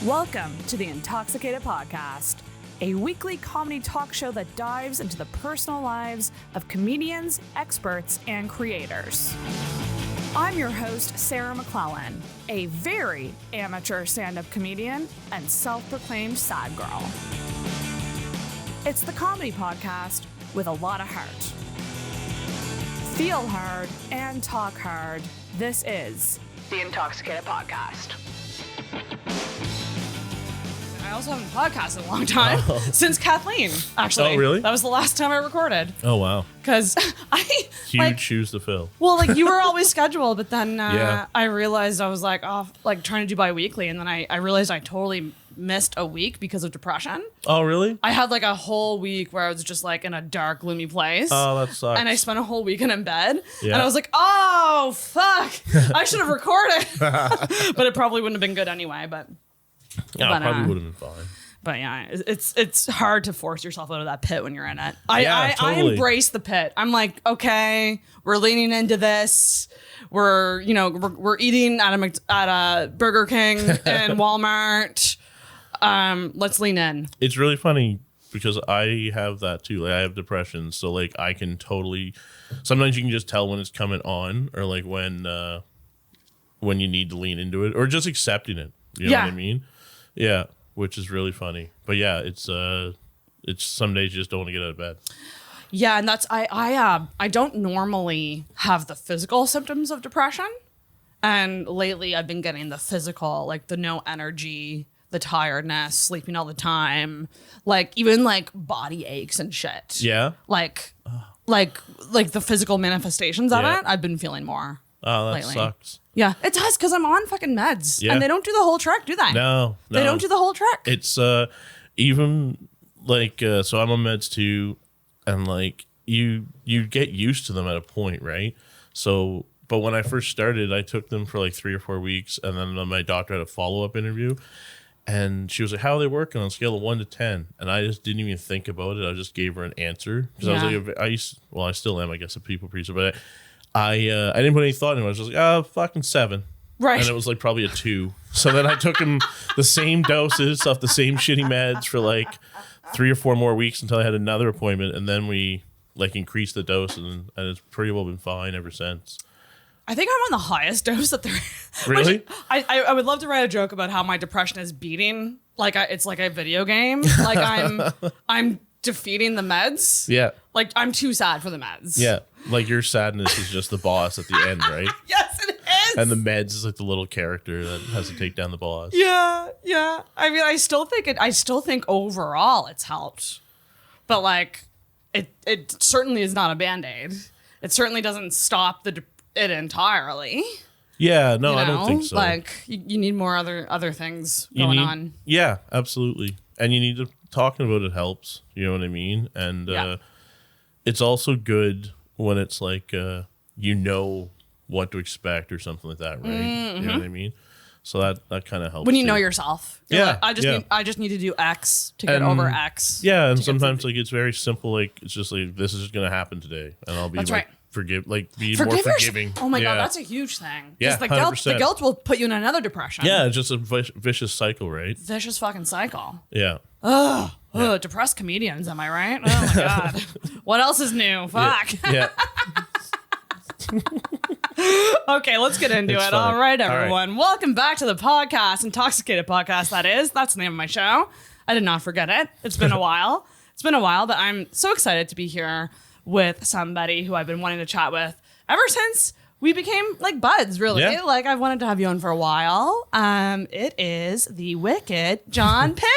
Welcome to the Intoxicated Podcast, a weekly comedy talk show that dives into the personal lives of comedians, experts, and creators. I'm your host, Sarah McClellan, a very amateur stand-up comedian and self-proclaimed sad girl. It's the comedy podcast with a lot of heart. Feel hard and talk hard. This is the Intoxicated Podcast. I also haven't podcasted in a long time since Kathleen, actually. Oh, really? That was the last time I recorded. Oh, wow. Because Huge shoes to fill. Well, like, you were always scheduled, but then Yeah. I realized I was like, trying to do bi-weekly, and then I realized I totally missed a week because of depression. Oh, really? I had like a whole week where I was just like in a dark, gloomy place. Oh, that sucks. And I spent a whole weekend in bed. Yeah. And I was like, oh, fuck. I should have recorded. But it probably wouldn't have been good anyway. But probably would have been fine. But yeah, it's hard to force yourself out of that pit when you're in it. Totally. I embrace the pit. I'm like, okay, we're leaning into this. We're eating at a Burger King and Walmart. Let's lean in. It's really funny because I have that too. Like, I have depression, so like I can totally. Sometimes you can just tell when it's coming on, or like when you need to lean into it, or just accepting it. You know what I mean? Yeah, which is really funny. But yeah, it's some days you just don't want to get out of bed. Yeah, and that's I don't normally have the physical symptoms of depression, and lately I've been getting the physical, like the no energy, the tiredness, sleeping all the time, like even like body aches and shit. Yeah. Like the physical manifestations of it, I've been feeling more. Oh, that lately. sucks. Yeah, it does, because I'm on fucking meds. Yeah. And they don't do the whole trick, do they? No. They don't do the whole trick. It's even like so I'm on meds too, and like you get used to them at a point, right? So, but when I first started, I took them for like 3 or 4 weeks, and then my doctor had a follow-up interview, and she was like, "How are they working on a scale of 1 to 10?" And I just didn't even think about it. I just gave her an answer because I was like, I still am, I guess, a people pleaser, but I didn't put any thought into it. I was just like, fucking 7. Right. And it was like probably a 2. So then I took him the same doses off the same shitty meds for like 3 or 4 more weeks until I had another appointment. And then we like increased the dose, and it's pretty well been fine ever since. I think I'm on the highest dose that there is. Really? I would love to write a joke about how my depression is beating. Like it's like a video game. Like I'm defeating the meds. Yeah. Like I'm too sad for the meds. Yeah. Like your sadness is just the boss at the end, right? Yes, it is. And the meds is like the little character that has to take down the boss. Yeah. I mean, I still think overall it's helped. But like it certainly is not a Band-Aid. It certainly doesn't stop it entirely. Yeah, no, I don't think so. Like you need more other things going on. Yeah, absolutely. And you need to talking about it helps. You know what I mean? And it's also good when it's like you know what to expect or something like that, right? Mm-hmm. You know what I mean? So that kind of helps. When you know yourself. You're yeah. Like, I just need to do X to get over X. Yeah, and sometimes like it's very simple. Like it's just like this is just gonna happen today, and I'll be That's like right. be more forgiving. Oh my God, that's a huge thing. Yeah, the 100%. guilt will put you in another depression. Yeah, it's just a vicious cycle, right? Vicious fucking cycle. Yeah. Ugh. Depressed comedians, am I right? Oh my God. What else is new? Fuck. Yeah. Okay, let's get into it. Funny. All right, All everyone. right. Welcome back to the podcast, Intoxicated Podcast, that is. That's the name of my show. I did not forget it. It's been a while. It's been a while, but I'm so excited to be here with somebody who I've been wanting to chat with ever since we became like buds, really. Yeah. Like I've wanted to have you on for a while. It is the wicked Jon Pickett.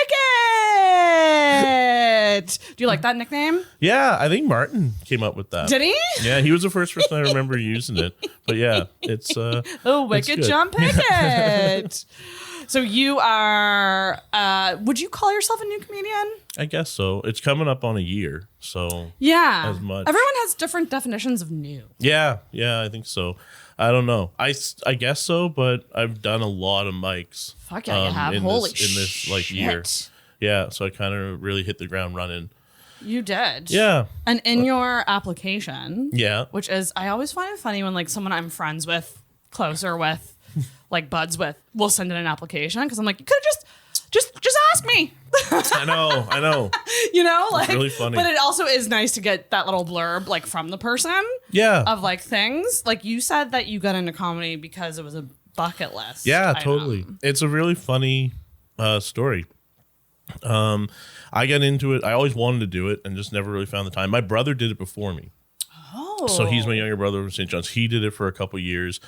Do you like that nickname? Yeah, I think Martin came up with that. Did he? Yeah, he was the first person I remember using it. But yeah, it's oh, wicked Jon Pickett. So you are, would you call yourself a new comedian? I guess so. It's coming up on a year, so yeah. as much. Everyone has different definitions of new. Yeah, I think so. I don't know. I guess so, but I've done a lot of mics. Fuck yeah, you have. Holy shit. In this like year. Yeah, so I kind of really hit the ground running. You did. Yeah. And in your application, yeah, which is, I always find it funny when like someone I'm friends with, closer with, like buds with, will send in an application, because I'm like, you could have just Just ask me. I know. You know, like, it's really funny. But it also is nice to get that little blurb, like, from the person. Yeah. Of, like, things. Like, you said that you got into comedy because it was a bucket list. Yeah, item. totally. It's a really funny story. I got into it. I always wanted to do it and just never really found the time. My brother did it before me. Oh. So he's my younger brother from St. John's. He did it for a couple years,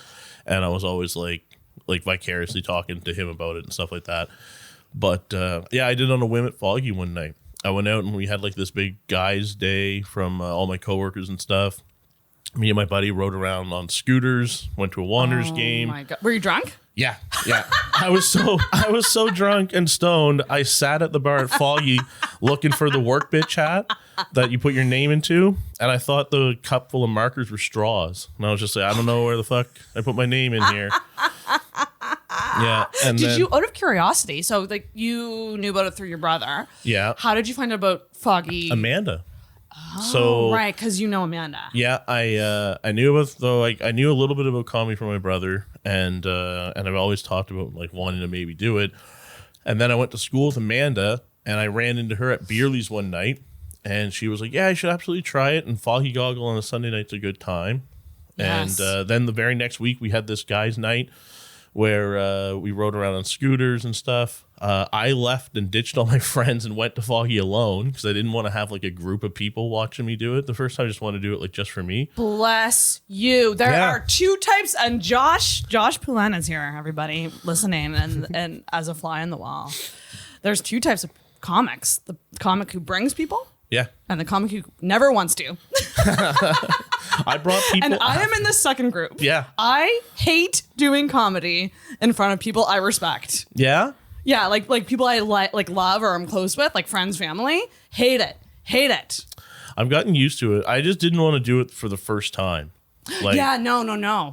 and I was always like vicariously talking to him about it and stuff like that. But yeah, I did it on a whim at Foggy one night. I went out and we had like this big guys' day from all my coworkers and stuff. Me and my buddy rode around on scooters, went to a Wanderers game. Oh my God. Were you drunk? Yeah. I was so drunk and stoned. I sat at the bar at Foggy looking for the work bitch hat that you put your name into, and I thought the cup full of markers were straws. And I was just like, I don't know where the fuck I put my name in here. Yeah. And Did you, out of curiosity, so like you knew about it through your brother. Yeah. How did you find out about Foggy? Amanda. Oh, right, because you know Amanda. Yeah, I knew about I knew a little bit about comedy from my brother, and I've always talked about like wanting to maybe do it. And then I went to school with Amanda, and I ran into her at Beerley's one night, and she was like, "Yeah, I should absolutely try it." And Foggy Goggle on a Sunday night's a good time. Yes. And then the very next week we had this guys' night where we rode around on scooters and stuff. I left and ditched all my friends and went to Foggy alone because I didn't want to have like a group of people watching me do it. The first time I just wanted to do it like just for me. Bless you. There are two types, and Josh Poulen is here, everybody listening, and as a fly on the wall. There's two types of comics: the comic who brings people, yeah, and the comic who never wants to. I brought people, and I am in the second group. Yeah, I hate doing comedy in front of people I respect. Yeah. Yeah, like people I like love or I'm close with, like friends, family. Hate it. I've gotten used to it. I just didn't want to do it for the first time. Like, yeah, no.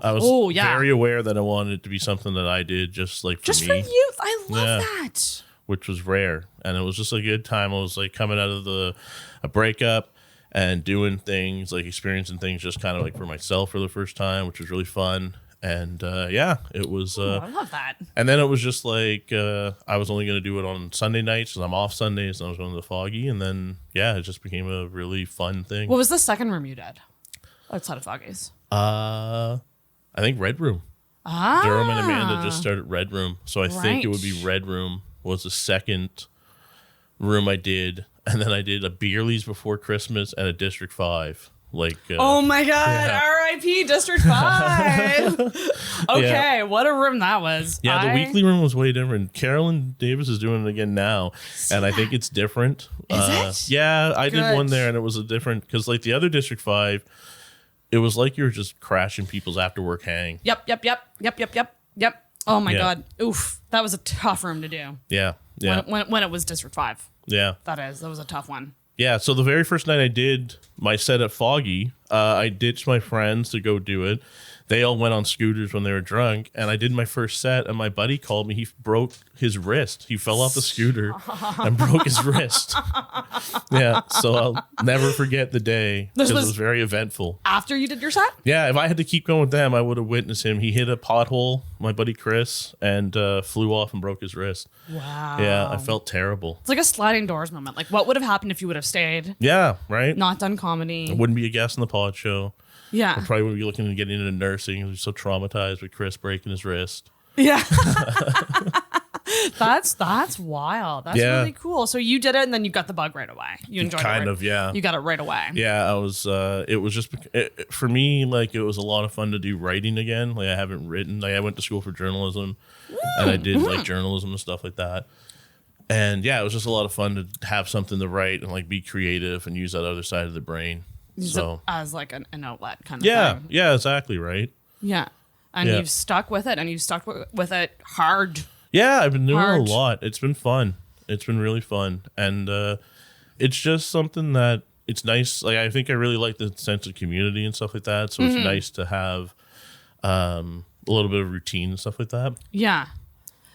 I was very aware that I wanted it to be something that I did just like for me. For you. I love that. Which was rare. And it was just a good time. I was like coming out of a breakup and doing things, like experiencing things just kind of like for myself for the first time, which was really fun. And it was. I love that. And then it was just like I was only going to do it on Sunday nights because I'm off Sundays and I was going to the Foggy. And then, it just became a really fun thing. What was the second room you did outside of Foggy's? I think Red Room. Durham and Amanda just started Red Room. So I think it would be Red Room was the second room I did. And then I did a Beerley's before Christmas and a District 5. Like, oh my God, R.I.P. District 5. Okay, what a room that was. Yeah, the weekly room was way different. Carolyn Davis is doing it again now, and I think it's different. Is it? Yeah, I did one there, and it was a different, because like the other District 5, it was like you were just crashing people's after work hang. Yep. Oh my God. Oof, that was a tough room to do. Yeah. When it was District 5. Yeah. That was a tough one. Yeah, so the very first night I did my set at Foggy, I ditched my friends to go do it. They all went on scooters when they were drunk, and I did my first set, and my buddy called me. He broke his wrist. He fell off the scooter and broke his wrist. Yeah, so I'll never forget the day because it was very eventful. After you did your set? Yeah, if I had to keep going with them, I would have witnessed him. He hit a pothole, my buddy Chris, and flew off and broke his wrist. Wow. Yeah, I felt terrible. It's like a sliding doors moment. Like, what would have happened if you would have stayed? Yeah, right? Not done comedy. I wouldn't be a guest in the pod show. Yeah. I probably would be looking to get into nursing. I was so traumatized with Chris breaking his wrist. Yeah. That's wild. That's really cool. So you did it and then you got the bug right away. You enjoyed it. Yeah. You got it right away. Yeah, I was, it was just, for me, like, it was a lot of fun to do writing again. Like, I haven't written, like, I went to school for journalism and I did, like, journalism and stuff like that. And yeah, it was just a lot of fun to have something to write and, like, be creative and use that other side of the brain. So as like an outlet kind of thing. Yeah, exactly, right? Yeah. And you've stuck with it, and you've stuck with it hard. Yeah, I've been doing a lot. It's been fun. It's been really fun. And it's just something that it's nice. Like, I think I really like the sense of community and stuff like that. So it's nice to have a little bit of routine and stuff like that. Yeah.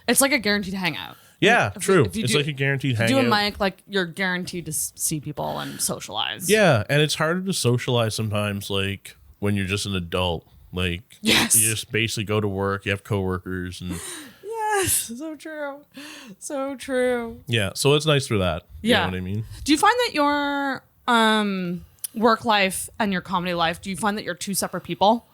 It's like a guaranteed hangout. Yeah, true. It's like a guaranteed hangout. Do a mic, like you're guaranteed to see people and socialize. Yeah, and it's harder to socialize sometimes, like when you're just an adult. Like, you just basically go to work, you have coworkers, and Yes, so true. So true. Yeah, so it's nice for that. Yeah. You know what I mean? Do you find that your work life and your comedy life, do you find that you're two separate people?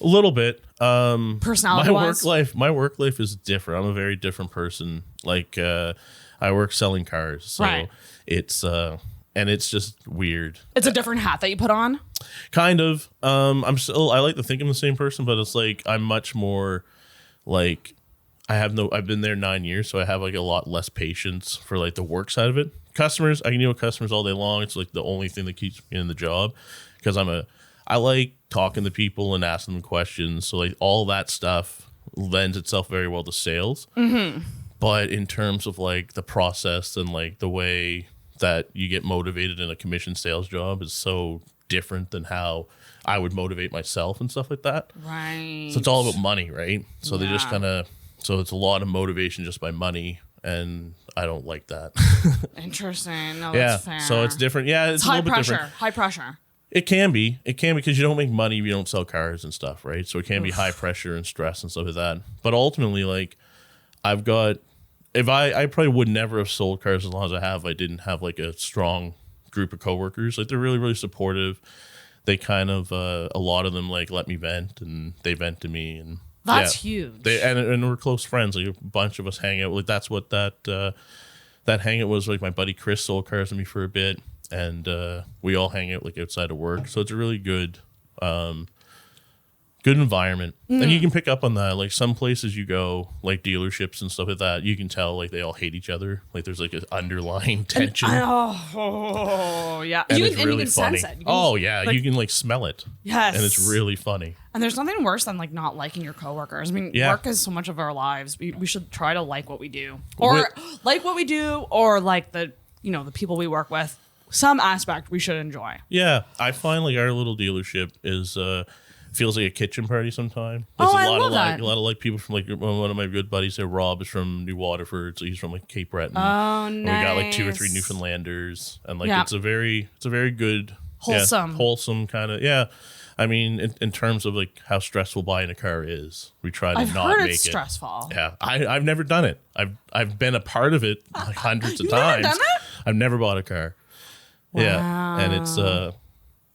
A little bit. Personality-wise? My work life is different. I'm a very different person. Like, I work selling cars, so Right. it's and it's just weird. It's a different hat that you put on? Kind of. I like to think I'm the same person, but it's like I'm much more like I've been there 9 years, so I have like a lot less patience for like the work side of it. Customers, I can deal with customers all day long. It's like the only thing that keeps me in the job because I like talking to people and asking them questions. So like all that stuff lends itself very well to sales. Mm-hmm. But in terms of like the process and like the way that you get motivated in a commission sales job is so different than how I would motivate myself and stuff like that. Right. So it's all about money, right? So they just Yeah. so it's a lot of motivation just by money, and I don't like that. Interesting. No, Yeah, that's fair. so it's different. Yeah, it's a high little bit pressure. different. High pressure. It can be because you don't make money if you don't sell cars and stuff, right? So it can be high pressure and stress and stuff like that. But ultimately, like I've got, if I probably would never have sold cars as long as I have. I didn't have like a strong group of coworkers. Like they're really, really supportive. They kind of a lot of them like let me vent and they vent to me and That's huge. And we're close friends. Like a bunch of us hang out. Like that's what that hangout was. Like my buddy Chris sold cars with me for a bit. And we all hang out like outside of work, so it's a really good environment. And you can pick up on that. Like some places you go, like dealerships and stuff like that, you can tell like they all hate each other. Like there's like an underlying tension. Yeah. And You it's can really funny. sense it. You can- Oh yeah, like- you can like smell it. Yes. And it's really funny. And there's nothing worse than like not liking your coworkers. I mean, Yeah. work is so much of our lives. We should try to like what we do, or We're- like what we do, or like the people we work with. Some aspect we should enjoy. Yeah, I find like our little dealership is feels like a kitchen party sometimes. Oh, I a lot love of like that. a lot of like people from like one of my good buddies there, Rob, is from New Waterford, so he's from like Cape Breton. Oh, And nice. we got like 2 or 3 Newfoundlanders, and like Yeah. it's a very good Wholesome kind of I mean, in terms of like how stressful buying a car is, we try to I've not heard make it's it stressful. Yeah, I've never done it. I've been a part of it like hundreds of You've never times. done it? I've never bought a car. Yeah, and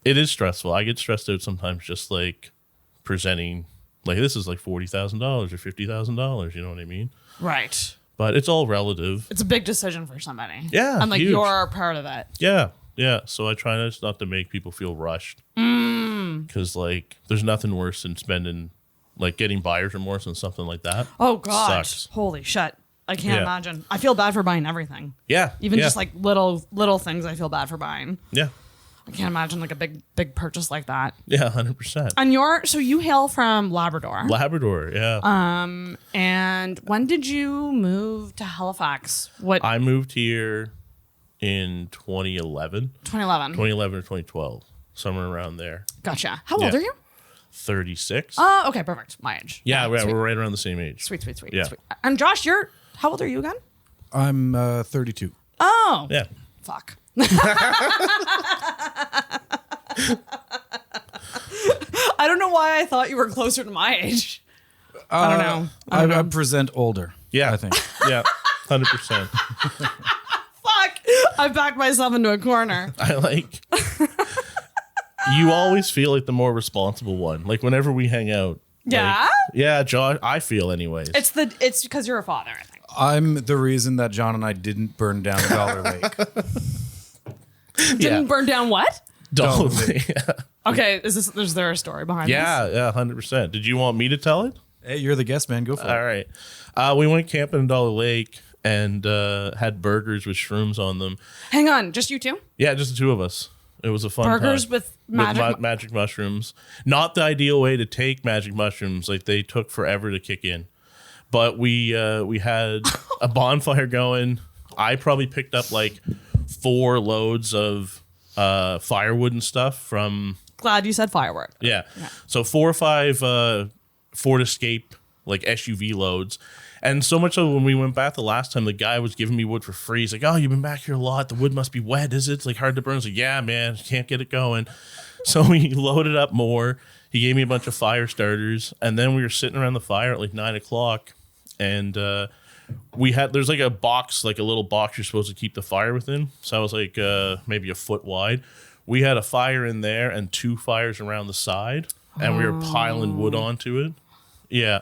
it is stressful. I get stressed out sometimes just like presenting like this is like $40,000 or $50,000. You know what I mean? Right. But it's all relative. It's a big decision for somebody. Yeah, And like huge. you're part of it. Yeah. So I try not to make people feel rushed because like there's nothing worse than spending like getting buyer's remorse and something like that. Oh God. Sucks. Holy shit. I can't Yeah. imagine. I feel bad for buying everything. Yeah, Even yeah. just like little things I feel bad for buying. yeah, I can't imagine like a big purchase like that. yeah, 100%. And so you hail from Labrador. Labrador, yeah. And when did you move to Halifax? What, I moved here in 2011 2011? or 2012, somewhere around there. Gotcha. How old Yeah. are you? 36. Okay, perfect. My age. Yeah, sweet. we're right around the same age. Sweet. Yeah. Sweet. And Josh, how old are you again? I'm 32. Oh. Yeah. Fuck. I don't know why I thought you were closer to my age. I don't know. I present older. Yeah. I think. Yeah, 100%. Fuck. I backed myself into a corner. I like. You always feel like the more responsible one. Like whenever we hang out. Yeah? Like, yeah, Josh. I feel anyways. It's because you're a father, I think. I'm the reason that John and I didn't burn down the Dollar Lake. Didn't burn down what? Totally. Okay, is there a story behind this? Yeah, 100%. Did you want me to tell it? Hey, you're the guest, man. Go for All it. right. We went camping in Dollar Lake and had burgers with shrooms on them. Hang on, just you two? Yeah, just the two of us. It was a fun Burgers time. with magic magic mushrooms. Not the ideal way to take magic mushrooms. Like they took forever to kick in. But we had a bonfire going. I probably picked up like 4 loads of firewood and stuff from Glad you said firework. yeah. So 4 or 5 Ford Escape like SUV loads. And so much so when we went back the last time, the guy was giving me wood for free. He's like, "Oh, you've been back here a lot. The wood must be wet, is it? It's like hard to burn." I was like, "Yeah, man, can't get it going." So we loaded up more. He gave me a bunch of fire starters, and then we were sitting around the fire at like 9 o'clock, and there's like a box, like a little box you're supposed to keep the fire within. So I was like maybe a foot wide. We had a fire in there and 2 fires around the side, and we were piling wood onto it. Yeah.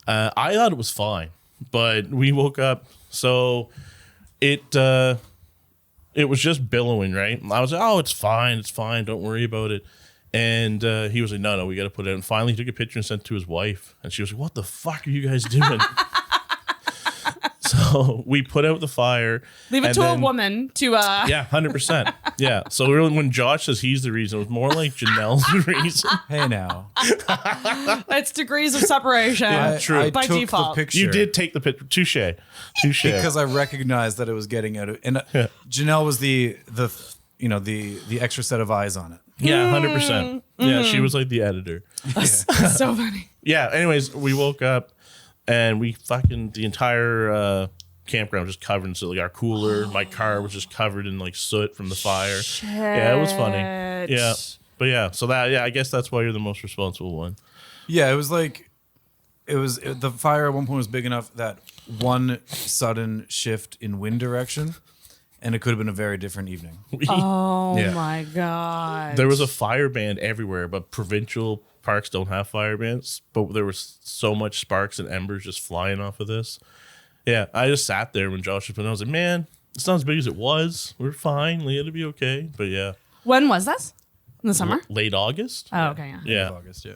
I thought it was fine, but we woke up. So it was just billowing, right? I was like, oh, it's fine. Don't worry about it. And he was like, no, we got to put it in. And finally, he took a picture and sent it to his wife. And she was like, what the fuck are you guys doing? So we put out the fire. Leave it to a woman to... Yeah, 100%. Yeah. So really, when Josh says he's the reason, it was more like Janelle's the reason. Hey, now. It's degrees of separation. Yeah, true. By I took default. the picture. You did take the picture. Touche. Because I recognized that it was getting out of... And Janelle was the extra set of eyes on it. Yeah, 100%. Yeah, she was like the editor. So funny. Yeah, anyways, we woke up and we the entire campground was just covered in soot. Like our cooler, my car was just covered in like soot from the fire. Shit. Yeah, it was funny. Yeah. But yeah, so I guess that's why you're the most responsible one. Yeah, the fire at one point was big enough that one sudden shift in wind direction, and it could have been a very different evening. Oh my God. There was a fire ban everywhere, but provincial parks don't have fire bans. But there was so much sparks and embers just flying off of this. Yeah, I just sat there when Josh was put. I was like, man, it's not as big as it was. We're fine. It'll be okay. But yeah. When was this? In the summer? Late August. Oh, okay. Yeah. August, yeah.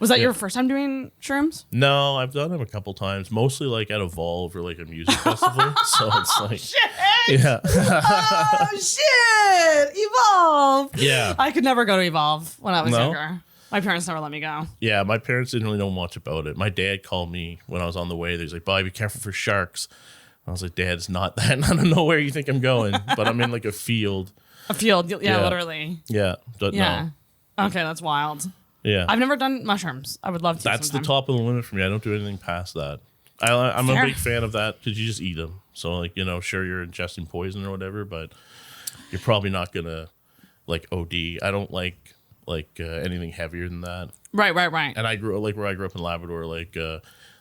Was that your first time doing shrooms? No, I've done them a couple times, mostly like at Evolve or like a music festival. So it's like, shit! Yeah. Oh shit! Evolve. Yeah. I could never go to Evolve when I was No? younger. My parents never let me go. Yeah, my parents didn't really know much about it. My dad called me when I was on the way. He's like, "Bobby, be careful for sharks." I was like, "Dad, it's not that. I don't know where you think I'm going, but I'm in like a field." A field, yeah. Literally. Yeah, but Yeah. no. Okay, that's wild. Yeah, I've never done mushrooms. I would love to. that's sometime. the top of the limit for me. I don't do anything past that. I'm Fair. a big fan of that because you just eat them. So like, sure you're ingesting poison or whatever, but you're probably not gonna like OD. I don't like anything heavier than that. Right. And I grew where I grew up in Labrador.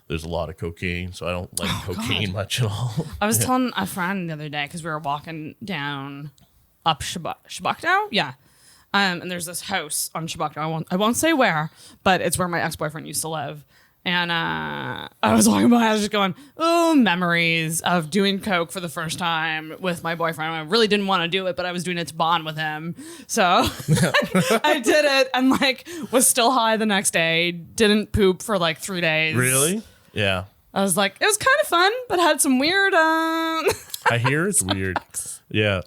There's a lot of cocaine, so I don't like cocaine much at all. I was telling a friend the other day because we were walking down up Shabukdow. Yeah. And there's this house on Shabukdow. I won't say where, but it's where my ex-boyfriend used to live. And I was walking by, I was just going, oh, memories of doing coke for the first time with my boyfriend. I really didn't want to do it, but I was doing it to bond with him. So I did it and was still high the next day. Didn't poop for 3 days. Really? Yeah. I was like, it was kind of fun, but had some weird... I hear it's weird. Yeah.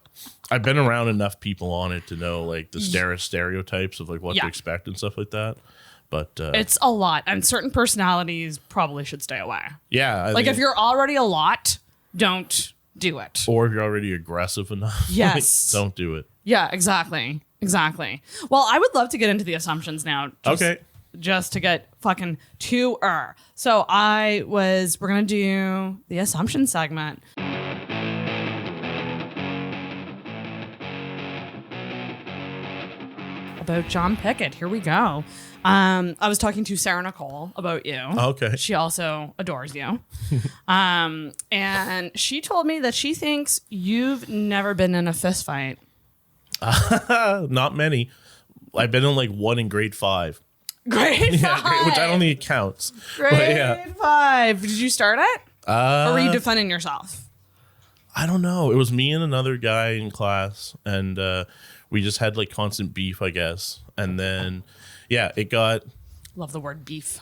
I've been around enough people on it to know the stereotypes of what to expect and stuff like that. But it's a lot, and certain personalities probably should stay away. Yeah. If you're already a lot, don't do it. Or if you're already aggressive enough, yes, don't do it. Yeah, exactly. Well, I would love to get into the assumptions now. Just to get fucking to her. So we're going to do the assumption segment. About Jon Pickett. Here we go. I was talking to Sarah Nicole about you. Okay. She also adores you. And she told me that she thinks you've never been in a fist fight. Not many. I've been in one in grade 5. Grade 5. Which I don't think it counts. Grade 5. Did you start it? Or were you defending yourself? I don't know. It was me and another guy in class, and we just had constant beef, I guess. And then, it got... Love the word beef.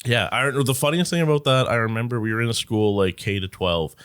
Yeah. The funniest thing about that, I remember we were in a school K to 12,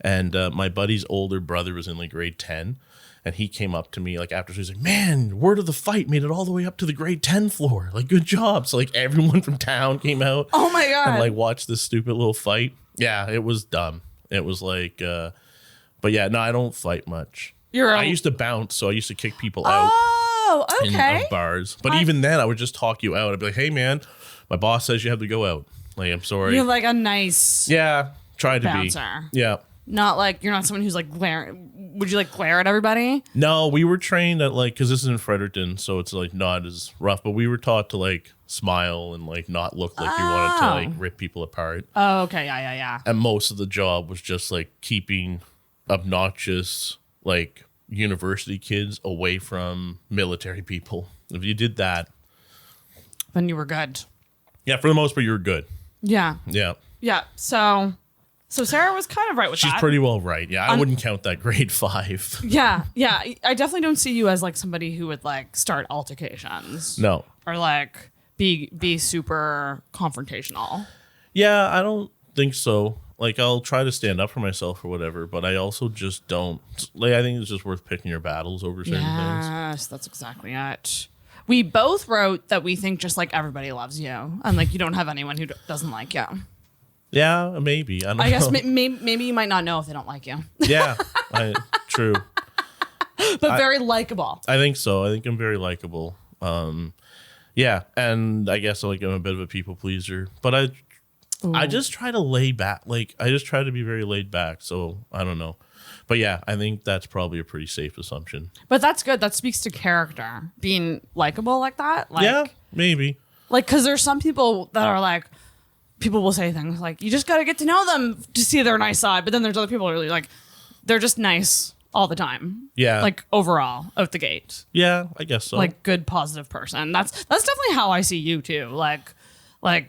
and my buddy's older brother was in grade 10. And he came up to me after, he was like, "Man, word of the fight made it all the way up to the grade 10 floor. Good job." So everyone from town came out. Oh my God. And watched this stupid little fight. Yeah, it was dumb. It was but yeah, no, I don't fight much. I used to bounce, so I used to kick people out. Oh, okay. In bars. But even then, I would just talk you out. I'd be like, "Hey, man, my boss says you have to go out. I'm sorry." You're a nice Yeah, try to bouncer. be. Yeah. Not like you're not someone who's like glaring. Would you like glare at everybody? No, we were trained at like, because this is in Fredericton, so it's like not as rough, but we were taught to like smile and like not look like you wanted to like rip people apart. Oh, okay. Yeah. And most of the job was just like keeping obnoxious like university kids away from military people. If you did that, then you were good. Yeah, for the most part, you were good. Yeah. Yeah. So Sarah was kind of right with that. She's pretty well right. Yeah, I wouldn't count that grade 5. Yeah. I definitely don't see you as like somebody who would like start altercations. No. Or like be super confrontational. Yeah, I don't think so. Like, I'll try to stand up for myself or whatever, but I also just don't. Like, I think it's just worth picking your battles over certain things. Yes, that's exactly it. We both wrote that we think just like everybody loves you, and like you don't have anyone who doesn't like you. Yeah, maybe. I don't know. I guess maybe you might not know if they don't like you. Yeah, true. But very likable. I think so. I think I'm very likable. Yeah, and I guess like I'm a bit of a people pleaser, but I just try to lay back. Like, I just try to be very laid back. So I don't know. But yeah, I think that's probably a pretty safe assumption. But that's good. That speaks to character. Being likable like that. Like, yeah, maybe. Like, because there's some people that are like, people will say things like, you just got to get to know them to see their nice side. But then there's other people who are really like, they're just nice all the time. Yeah. Like, overall, out the gate. Yeah, I guess so. Like, good, positive person. That's definitely how I see you, too. Like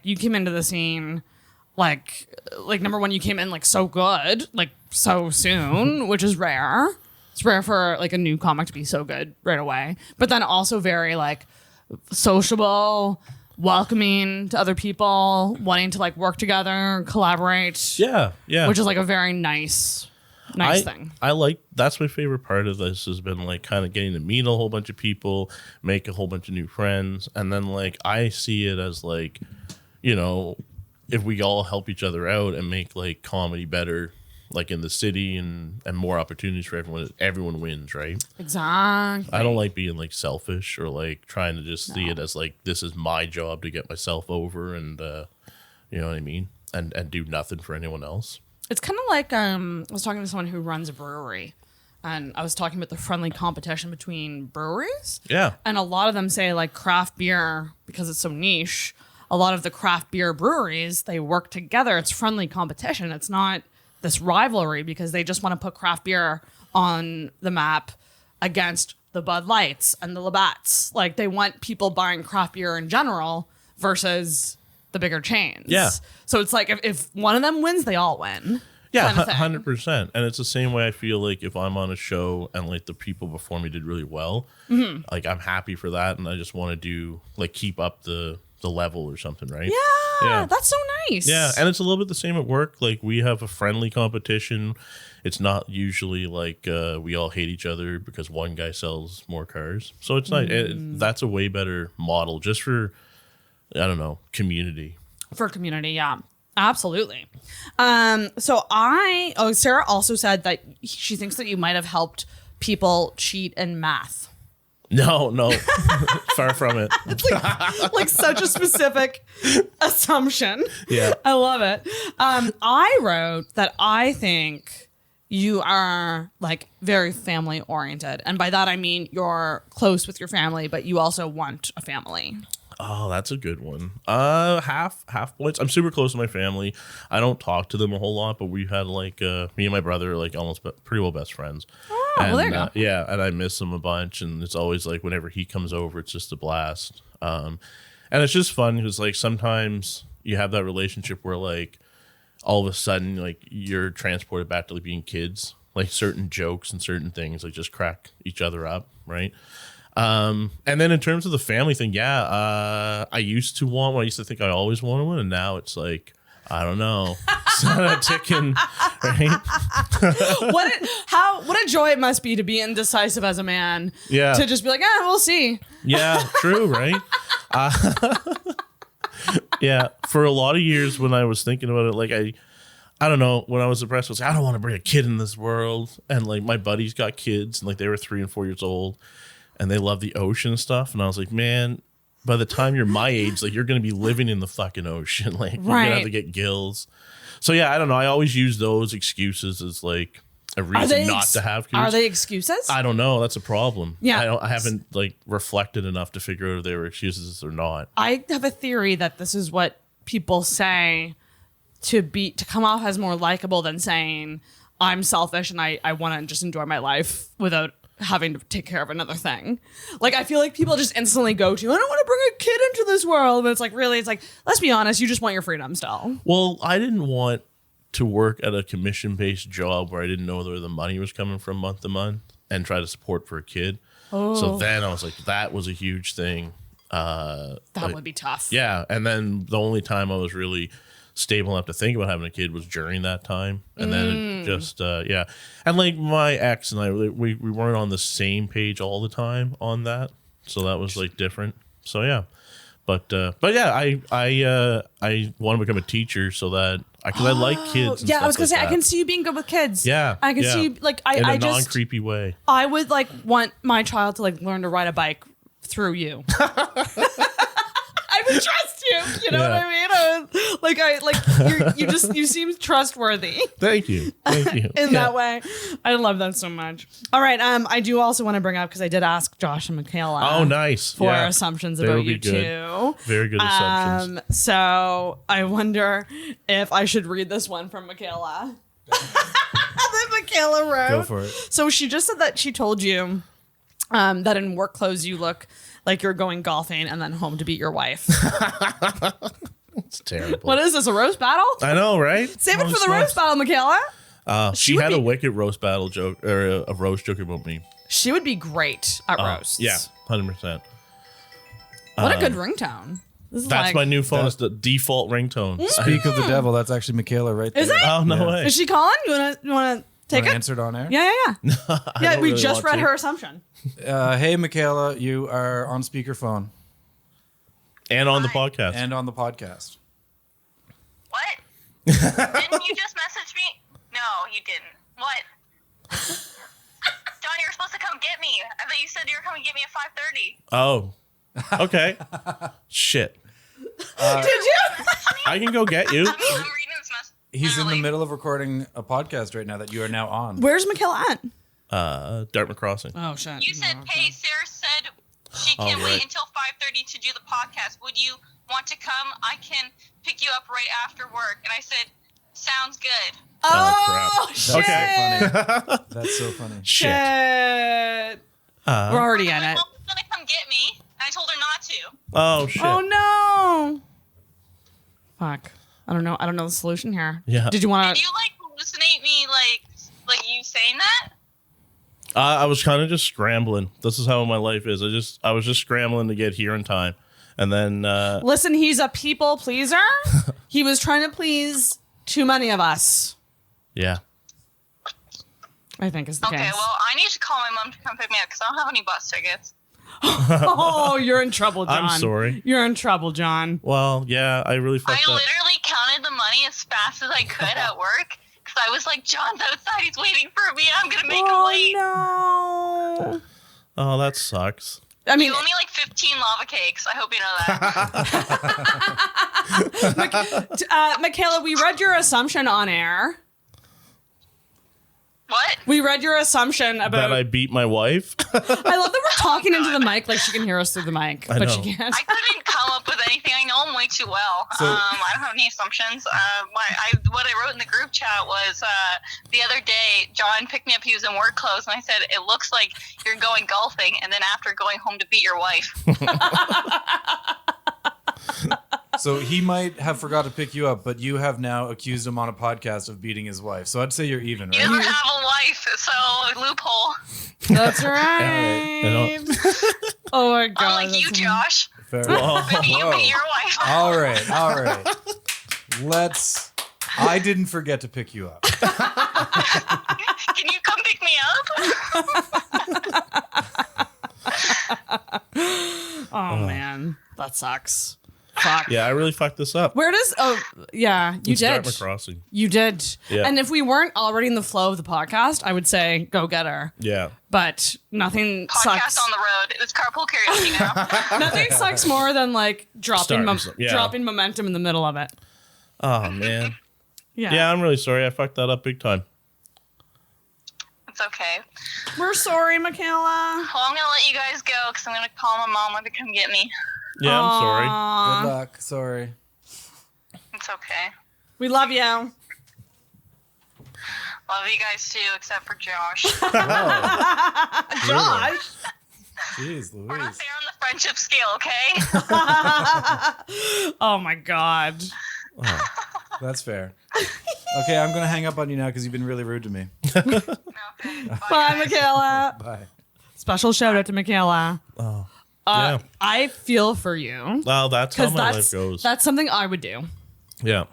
you came into the scene, like number one, you came in, like, so good, like, so soon, which is rare. It's rare for, like, a new comic to be so good right away. But then also very, like, sociable, welcoming to other people, wanting to, like, work together, collaborate. Yeah. Which is, like, a very nice thing. I like, that's my favorite part of this has been like kind of getting to meet a whole bunch of people, make a whole bunch of new friends. And then like, I see it as like, you know, if we all help each other out and make like comedy better, like in the city and more opportunities for everyone wins, right? Exactly. I don't like being like selfish or like trying to just see it as like, this is my job to get myself over and, you know what I mean? And do nothing for anyone else. It's kind of like I was talking to someone who runs a brewery, and I was talking about the friendly competition between breweries. Yeah. And a lot of them say like craft beer, because it's so niche, a lot of the craft beer breweries, they work together. It's friendly competition. It's not this rivalry because they just want to put craft beer on the map against the Bud Lights and the Labatts. Like, they want people buying craft beer in general versus the bigger chains. Yeah. So it's like if one of them wins, they all win. Yeah, 100%. And it's the same way I feel like if I'm on a show and like the people before me did really well, like I'm happy for that, and I just want to do like keep up the level or something, right? Yeah, that's so nice. Yeah, and it's a little bit the same at work. Like, we have a friendly competition. It's not usually like we all hate each other because one guy sells more cars. So it's not. That's a way better model just for, I don't know, community. For community, yeah. Absolutely. Sarah also said that she thinks that you might have helped people cheat in math. No. Far from it. It's like such a specific assumption. Yeah. I love it. I wrote that I think you are like very family oriented. And by that, I mean you're close with your family, but you also want a family. Oh, that's a good one. Half points. I'm super close to my family. I don't talk to them a whole lot, but we had like me and my brother are like almost pretty well best friends. Oh, well, there you go. Yeah, and I miss him a bunch, and it's always like whenever he comes over, it's just a blast. And it's just fun because like sometimes you have that relationship where like all of a sudden like you're transported back to like being kids, like certain jokes and certain things like just crack each other up, right? And then in terms of the family thing, I used to want one. I used to think I always wanted one, and now it's like, I don't know. It's not a ticking, right? What a joy it must be to be indecisive as a man. Yeah. To just be like, we'll see. Yeah, true, right? Yeah, for a lot of years when I was thinking about it, like I don't know, when I was depressed, I was like, I don't want to bring a kid in this world. And like my buddies got kids, and like they were 3 and 4 years old. And they love the ocean and stuff. And I was like, man, by the time you're my age, like you're going to be living in the fucking ocean. Like you're going to have to get gills. So yeah, I don't know. I always use those excuses as like a reason not to have kids. Are they excuses? I don't know. That's a problem. Yeah. I haven't like reflected enough to figure out if they were excuses or not. I have a theory that this is what people say to come off as more likable than saying I'm selfish and I want to just enjoy my life without having to take care of another thing. Like, I feel like people just instantly go to, I don't want to bring a kid into this world. But it's like, really, it's like, let's be honest, you just want your freedom still. Well, I didn't want to work at a commission-based job where I didn't know where the money was coming from month to month and try to support for a kid. Oh. So then I was like, that was a huge thing. That would be tough. Yeah. And then the only time I was really stable enough to think about having a kid was during that time. And then it just, yeah. And like my ex and I, we weren't on the same page all the time on that. So that was like different. So yeah. But yeah, I want to become a teacher so that because I like kids. And yeah, I was gonna say that. I can see you being good with kids. Yeah, I can see you, like in a I just non-creepy way. I would like want my child to like learn to ride a bike through you. I would trust you. You know what I mean? You seem trustworthy. Thank you. In that way, I love that so much. All right, I do also want to bring up because I did ask Josh and Michaela. Oh, nice. For assumptions about you two. Very good assumptions. So I wonder if I should read this one from Michaela. That Michaela wrote. Go for it. So she just said that she told you that in work clothes you look like you're going golfing and then home to beat your wife. It's terrible. What is this, a roast battle? I know, right? Save it for the roast battle, Michaela. She had a wicked roast battle joke or a roast joke about me. She would be great at roasts. Yeah, 100%. What a good ringtone. This is That's my new phone. It's the default ringtone. Speak of the devil. That's actually Michaela right there. Is it? Oh, no way. Is she calling? You wanna take it? Answered on air? Yeah. Yeah, we really just want read to. her assumption. Hey, Michaela, you are on speakerphone And on the podcast. and on the podcast. What? Didn't you just message me? No, you didn't. What? John, you're supposed to come get me. I thought you said you were coming to get me at 5:30. Oh. Okay. Shit. Did you? I can go get you. I'm reading this message. He's in the literally. middle of recording a podcast right now that you are now on. Where's Michaela at? Dartmouth Crossing. Oh, shit. You said, hey, Sarah said she can't wait until 5:30 to do the podcast. Would you want to come? I can pick you up right after work. And I said, sounds good. Oh, crap. shit. Okay. That's so funny. Shit. We're already in My it. mom was going to come get me. And I told her not to. Oh, shit. Oh, no. Fuck. I don't know the solution here. Yeah. Did you want Did to? you, hallucinate me, like you saying that? I was kind of just scrambling. This is how my life is. I was just scrambling to get here in time. And then Listen, he's a people pleaser. He was trying to please too many of us, yeah. I think is the Okay, case. well, I need to call my mom to come pick me up because I don't have any bus tickets. Oh, you're in trouble, John. I'm sorry. You're in trouble, John. Well, yeah, I really fucked I up. literally counted the money as fast as I could at work because I was like, John's outside. He's waiting for me. I'm going to make him late. No. Oh, that sucks. I mean, You owe me like 15 lava cakes. I hope you know that. Michaela, we read your assumption on air. What? We read your assumption about. That I beat my wife? I love that we're talking into the mic like she can hear us through the mic, but know. she can't. I couldn't come up with anything. I know him way too well. So- I don't have any assumptions. What I wrote in the group chat was the other day, John picked me up. He was in work clothes, and I said, it looks like you're going golfing, and then after going home to beat your wife. So he might have forgot to pick you up, but you have now accused him on a podcast of beating his wife. So I'd say you're even, He right? doesn't have a wife, so loophole. That's right. You know. Oh my god. Unlike you, that's- Josh. Fair. Maybe you Whoa. beat your wife. All right. I didn't forget to pick you up. Can you come pick me up? Oh man, that sucks. Fuck. Yeah, I really fucked this up. Where does? Oh, yeah, you It's did. Dartmouth Crossing. You did. Yeah. And if we weren't already in the flow of the podcast, I would say go get her. Yeah. But nothing Podcast sucks. on the road. It's carpool karaoke now. Nothing sucks more than like dropping Yeah. dropping momentum in the middle of it. Oh man. Yeah. Yeah, I'm really sorry. I fucked that up big time. It's okay. We're sorry, Michaela. Well, I'm gonna let you guys go because I'm gonna call my mom to come get me. Yeah, I'm sorry. Good luck. Sorry. It's okay. We love you. Love you guys too, except for Josh. Josh. Jeez, We're not Louise. there on the friendship scale, okay? Oh my God. Oh, that's fair. Okay, I'm going to hang up on you now because you've been really rude to me. Okay. Bye, guys. Michaela. Bye. Special shout out to Michaela. Oh. Yeah. I feel for you. Well, that's how Because my life goes. that's something I would do. Yeah.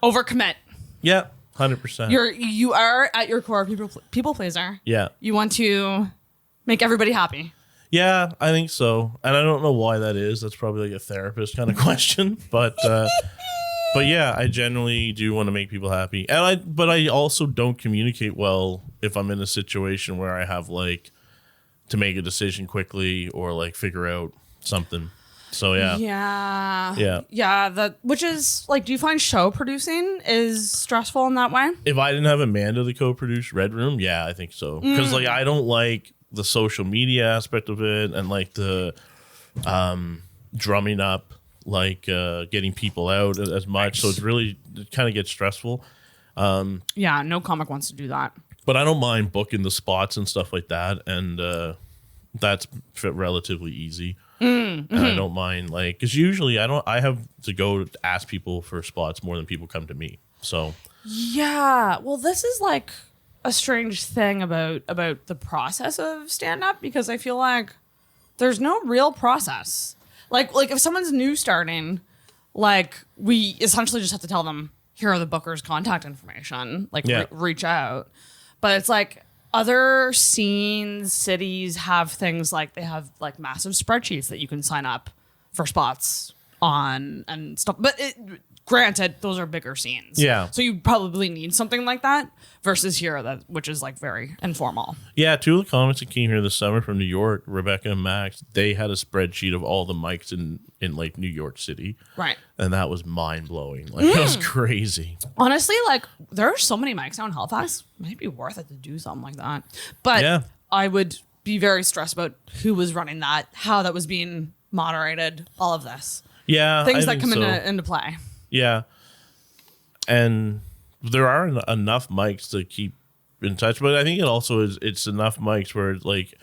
Overcommit. Yeah. 100%. You are at your core people pleaser. Yeah. You want to make everybody happy. Yeah, I think so. And I don't know why that is. That's probably like a therapist kind of question. But yeah, I generally do want to make people happy. But I also don't communicate well if I'm in a situation where I have like to make a decision quickly or like figure out something. So yeah. Which is like, do you find show producing is stressful in that way? If I didn't have Amanda to co-produce Red Room, yeah, I think so. Because like I don't like the social media aspect of it and like the drumming up, like getting people out as much. So it's really, it kind of gets stressful. Yeah, no comic wants to do that. But I don't mind booking the spots and stuff like that. And that's relatively easy. And I don't mind like, because usually I have to go ask people for spots more than people come to me. So Yeah. Well, this is like a strange thing about the process of stand-up because I feel like there's no real process. Like if someone's new starting, like we essentially just have to tell them, here are the booker's contact information, like reach out. But it's like other scenes, cities have things like they have like massive spreadsheets that you can sign up for spots on and stuff. But granted, those are bigger scenes. Yeah. So you probably need something like that versus here, which is like very informal. yeah, two of the comics that came here this summer from New York, Rebecca and Max, they had a spreadsheet of all the mics in like New York City. Right. And that was mind blowing. Like it was crazy. Honestly, like there are so many mics now in Halifax. It might be worth it to do something like that. But Yeah. I would be very stressed about who was running that, how that was being moderated, all of this. Yeah. Things I that think come so. into play. Yeah. And there are enough mics to keep in touch, but I think it's enough mics where like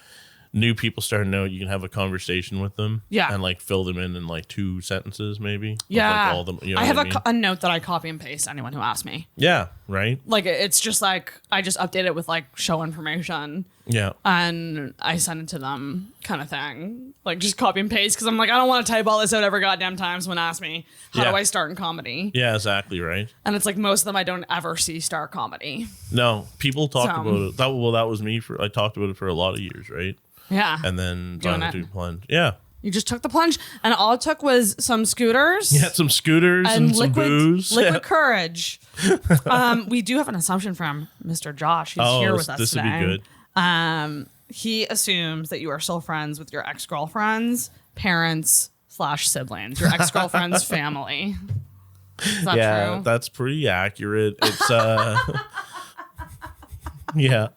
new people start to know you can have a conversation with them. Yeah. And like fill them in like 2 sentences maybe. of, Yeah. Like, all them, you know I have what I mean? a note that I copy and paste anyone who asks me. Yeah. Right. Like it's just like I just update it with like show information Yeah. and I send it to them kind of thing. Like just copy and paste because I'm like, I don't want to type all this out every goddamn time someone asks me, how Yeah. do I start in comedy? Yeah, exactly. Right. And it's like most of them I don't ever see start comedy. No, people talk So- about it. That was me I talked about it for a lot of years. Right. Yeah. And then Doing finally it. do plunge. Yeah. You just took the plunge and all it took was some scooters. Yeah. Some scooters and some booze. Liquid courage. We do have an assumption from Mr. Josh. He's here with us this would today. be good. He assumes that you are still friends with your ex-girlfriend's parents / siblings, your ex-girlfriend's family. Is that Yeah, true? that's pretty accurate. It's yeah.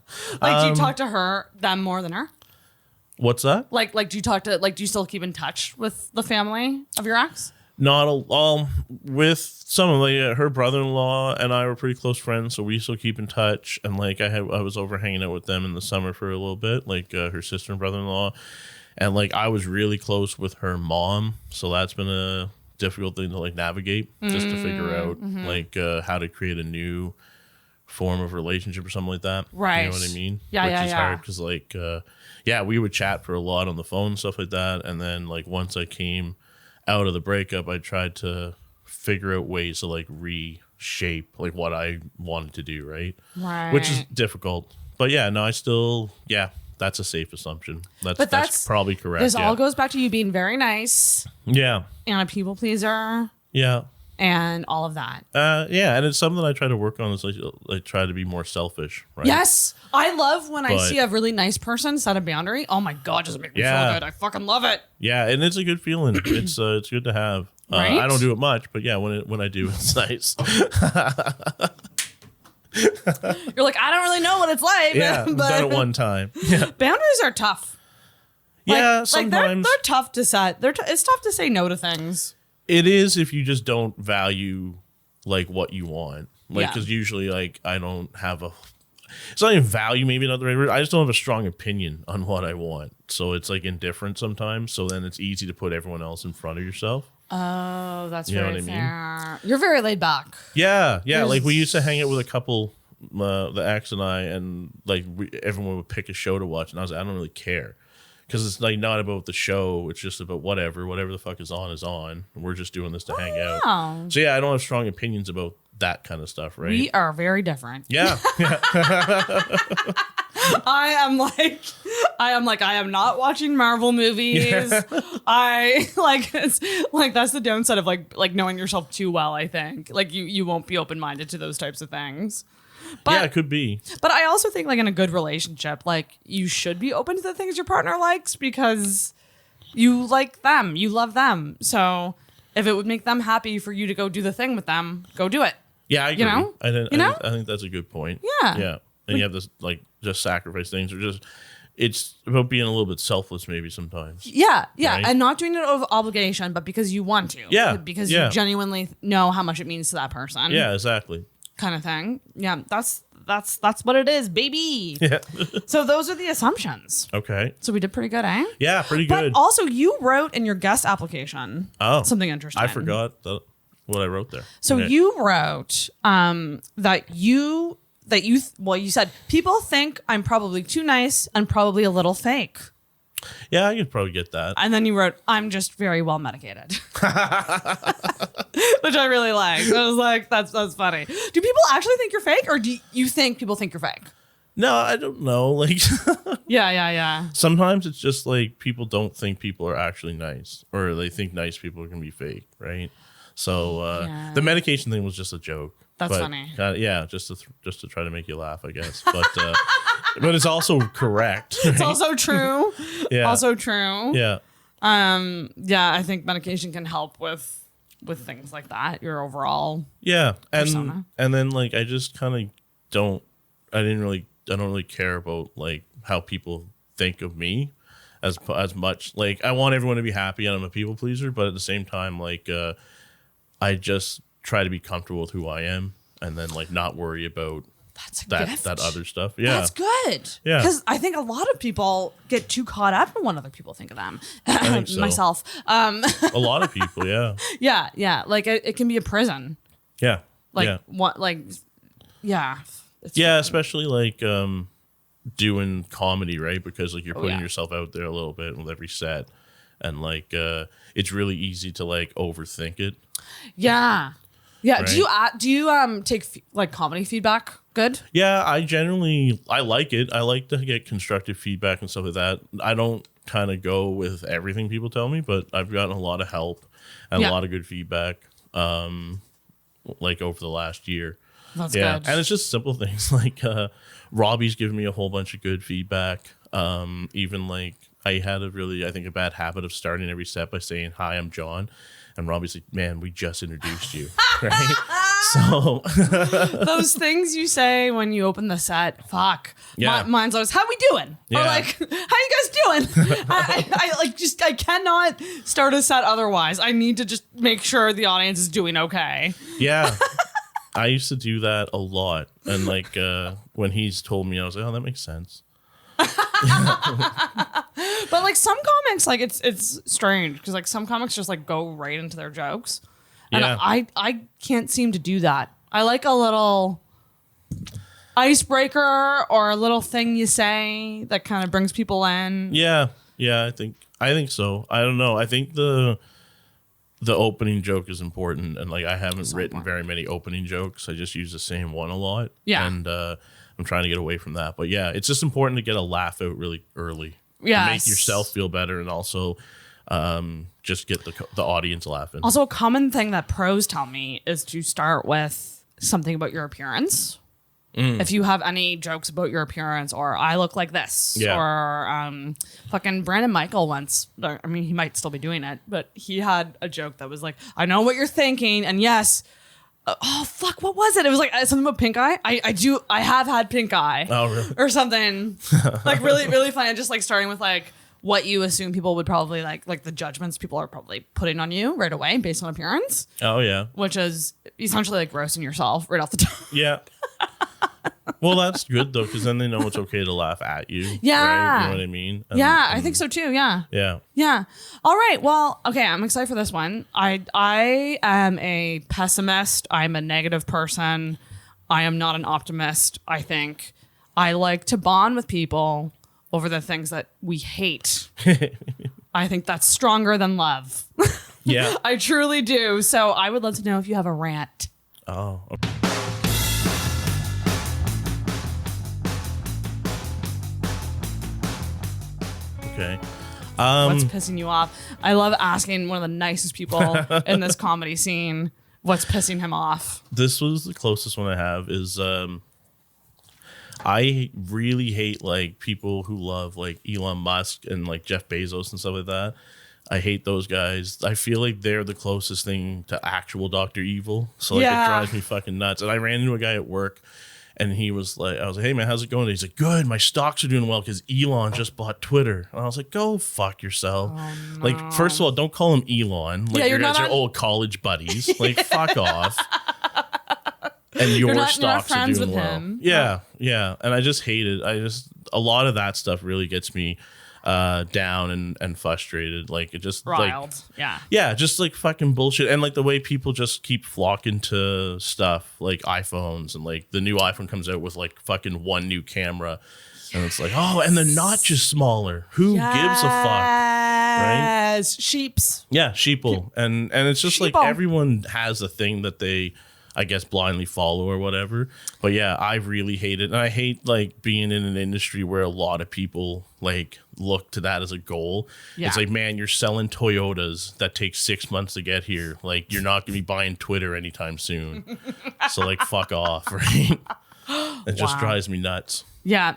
Like, do you talk to them more than her? What's that? Like, do you talk to, like, do you still keep in touch with the family of your ex? Not all with some of her brother-in-law and I were pretty close friends, so we still keep in touch. And like I was over hanging out with them in the summer for a little bit, like her sister and brother-in-law, and like I was really close with her mom, so that's been a difficult thing to like navigate, just to figure out like how to create a new form of relationship or something like that. Right. You know what I mean? Yeah, Which yeah, is yeah. hard because like we would chat for a lot on the phone and stuff like that, and then like once I came out of the breakup, I tried to figure out ways to like reshape like what I wanted to do, right? Right. Which is difficult. But yeah, no, I still, that's a safe assumption. But that's probably correct. This all goes back to you being very nice. Yeah. And a people pleaser. Yeah. And all of that. Yeah, and it's something I try to work on. Is like try to be more selfish, right? Yes, I love when I see a really nice person set a boundary. Oh my god, does it make me feel good? I fucking love it. Yeah, and it's a good feeling. It's good to have. Right? I don't do it much, but yeah, when I do, it's nice. You're like, I don't really know what it's like. Yeah, but done it one time. Yeah, boundaries are tough. Yeah, sometimes they're tough to set. It's tough to say no to things. It is if you just don't value like what you want. Like, because usually like I don't have it's not even value, maybe another way. I just don't have a strong opinion on what I want. So it's like indifferent sometimes. So then it's easy to put everyone else in front of yourself. Oh, that's you know very what I fair. You're very laid back. Yeah. Like we used to hang out with a couple, the ex and I, and like everyone would pick a show to watch, and I was like, I don't really care. Because it's like not about the show. It's just about whatever the fuck is on is on. We're just doing this to hang out. So yeah, I don't have strong opinions about that kind of stuff, right? We are very different. Yeah. I am not watching Marvel movies. Yeah. It's like that's the downside of like knowing yourself too well, I think. Like you won't be open-minded to those types of things. But, yeah, it could be. But I also think like in a good relationship, like you should be open to the things your partner likes because you like them, you love them. So if it would make them happy for you to go do the thing with them, go do it. Yeah, I agree. You know? I think that's a good point. Yeah. Yeah. And you have this like just sacrifice things, or just it's about being a little bit selfless maybe sometimes. Yeah. Right? And not doing it out of obligation, but because you want to. Yeah. Because you genuinely know how much it means to that person. Yeah, exactly. Kind of thing. Yeah, that's what it is, baby. Yeah. So those are the assumptions. Okay. So we did pretty good, eh? Yeah, pretty good. But also, you wrote in your guest application something interesting. I forgot what I wrote there. So you wrote that you said people think I'm probably too nice and probably a little fake. Yeah, I could probably get that. And then you wrote, I'm just very well medicated. Which I really liked. I was like, that's funny. Do people actually think you're fake, or do you think people think you're fake? No, I don't know. Like, yeah. Sometimes it's just like people don't think people are actually nice, or they think nice people can be fake, right? So the medication thing was just a joke. That's funny. Yeah, just to try to make you laugh, I guess. But but it's also correct. Right? It's also true. Yeah. Also true. Yeah. Yeah, I think medication can help with things like that. Your overall persona. And then like I just kind of don't really care about like how people think of me as much. Like I want everyone to be happy, and I'm a people pleaser, but at the same time, like I just try to be comfortable with who I am, and then like not worry about that other stuff. Yeah, that's good. Yeah, because I think a lot of people get too caught up in what other people think of them. I think so. Myself, a lot of people. Yeah, yeah. Like it can be a prison. Yeah, what? Like, yeah. Yeah, especially like doing comedy, right? Because like you're putting yourself out there a little bit with every set, and like it's really easy to like overthink it. Yeah. Yeah. Right? Do you take like comedy feedback? Good. Yeah, I like it. I like to get constructive feedback and stuff like that. I don't kind of go with everything people tell me, but I've gotten a lot of help and a lot of good feedback like over the last year. That's good. And it's just simple things like Robbie's given me a whole bunch of good feedback. Even like I had a bad habit of starting every set by saying, "Hi, I'm Jon." And Robbie's like, "Man, we just introduced you." Right? So those things you say when you open the set, fuck. Yeah. Mine's always, "How we doing?" Yeah. Or like, "How you guys doing?" I cannot start a set otherwise. I need to just make sure the audience is doing okay. Yeah. I used to do that a lot. And like when he's told me, I was like, "Oh, that makes sense." But like some comics, like it's strange because like some comics just like go right into their jokes, and I can't seem to do that. I like a little icebreaker or a little thing you say that kind of brings people in. Yeah, I think so. I don't know. I think the opening joke is important, and like I haven't written very many opening jokes. I just use the same one a lot. Yeah. And I'm trying to get away from that. But yeah, it's just important to get a laugh out really early. Yes. To make yourself feel better, and also just get the audience laughing. Also, a common thing that pros tell me is to start with something about your appearance. If you have any jokes about your appearance, or I look like this, or fucking Brandon Michael once, I mean, he might still be doing it, but he had a joke that was like, I know what you're thinking, and yes, oh fuck, what was it? It was like something about pink eye. I have had pink eye. Oh, really? Or something. Like really, really funny. Just like starting with like what you assume people would probably like the judgments people are probably putting on you right away based on appearance. Oh yeah. Which is essentially like roasting yourself right off the top. Yeah. Well, that's good though, because then they know it's okay to laugh at you. Yeah. Right? You know what I mean? I think so too. Yeah. Yeah. Yeah. All right. Well, okay. I'm excited for this one. I am a pessimist. I'm a negative person. I am not an optimist. I think I like to bond with people over the things that we hate. I think that's stronger than love. Yeah. I truly do. So I would love to know if you have a rant. Oh. Okay. Okay. What's pissing you off? I love asking one of the nicest people in this comedy scene what's pissing him off. This was the closest one I have is I really hate like people who love like Elon Musk and like Jeff Bezos and stuff like that. I hate those guys. I feel like they're the closest thing to actual Dr. Evil. So like it drives me fucking nuts. And I ran into a guy at work, and he was like, I was like, hey man, how's it going? And he's like, good, my stocks are doing well because Elon just bought Twitter. And I was like, go fuck yourself. Oh, no. Like, first of all, don't call him Elon. Like, you guys are old college buddies. Like, fuck off. And your stocks are doing well. Him. Yeah, yeah. And I just hate it. A lot of that stuff really gets me down and frustrated. Like, it just riled. Like, yeah, just like fucking bullshit. And like the way people just keep flocking to stuff like iPhones, and like the new iPhone comes out with like fucking one new camera, and it's like, oh, and the notch is smaller. Who gives a fuck? Right? Sheeps. Yeah, sheeple. And it's just like everyone has a thing that they, I guess, blindly follow or whatever. But yeah, I really hate it. And I hate like being in an industry where a lot of people like look to that as a goal. Yeah. It's like, man, you're selling Toyotas that take 6 months to get here. Like, you're not going to be buying Twitter anytime soon. So like, fuck off, right? It just drives me nuts. Yeah.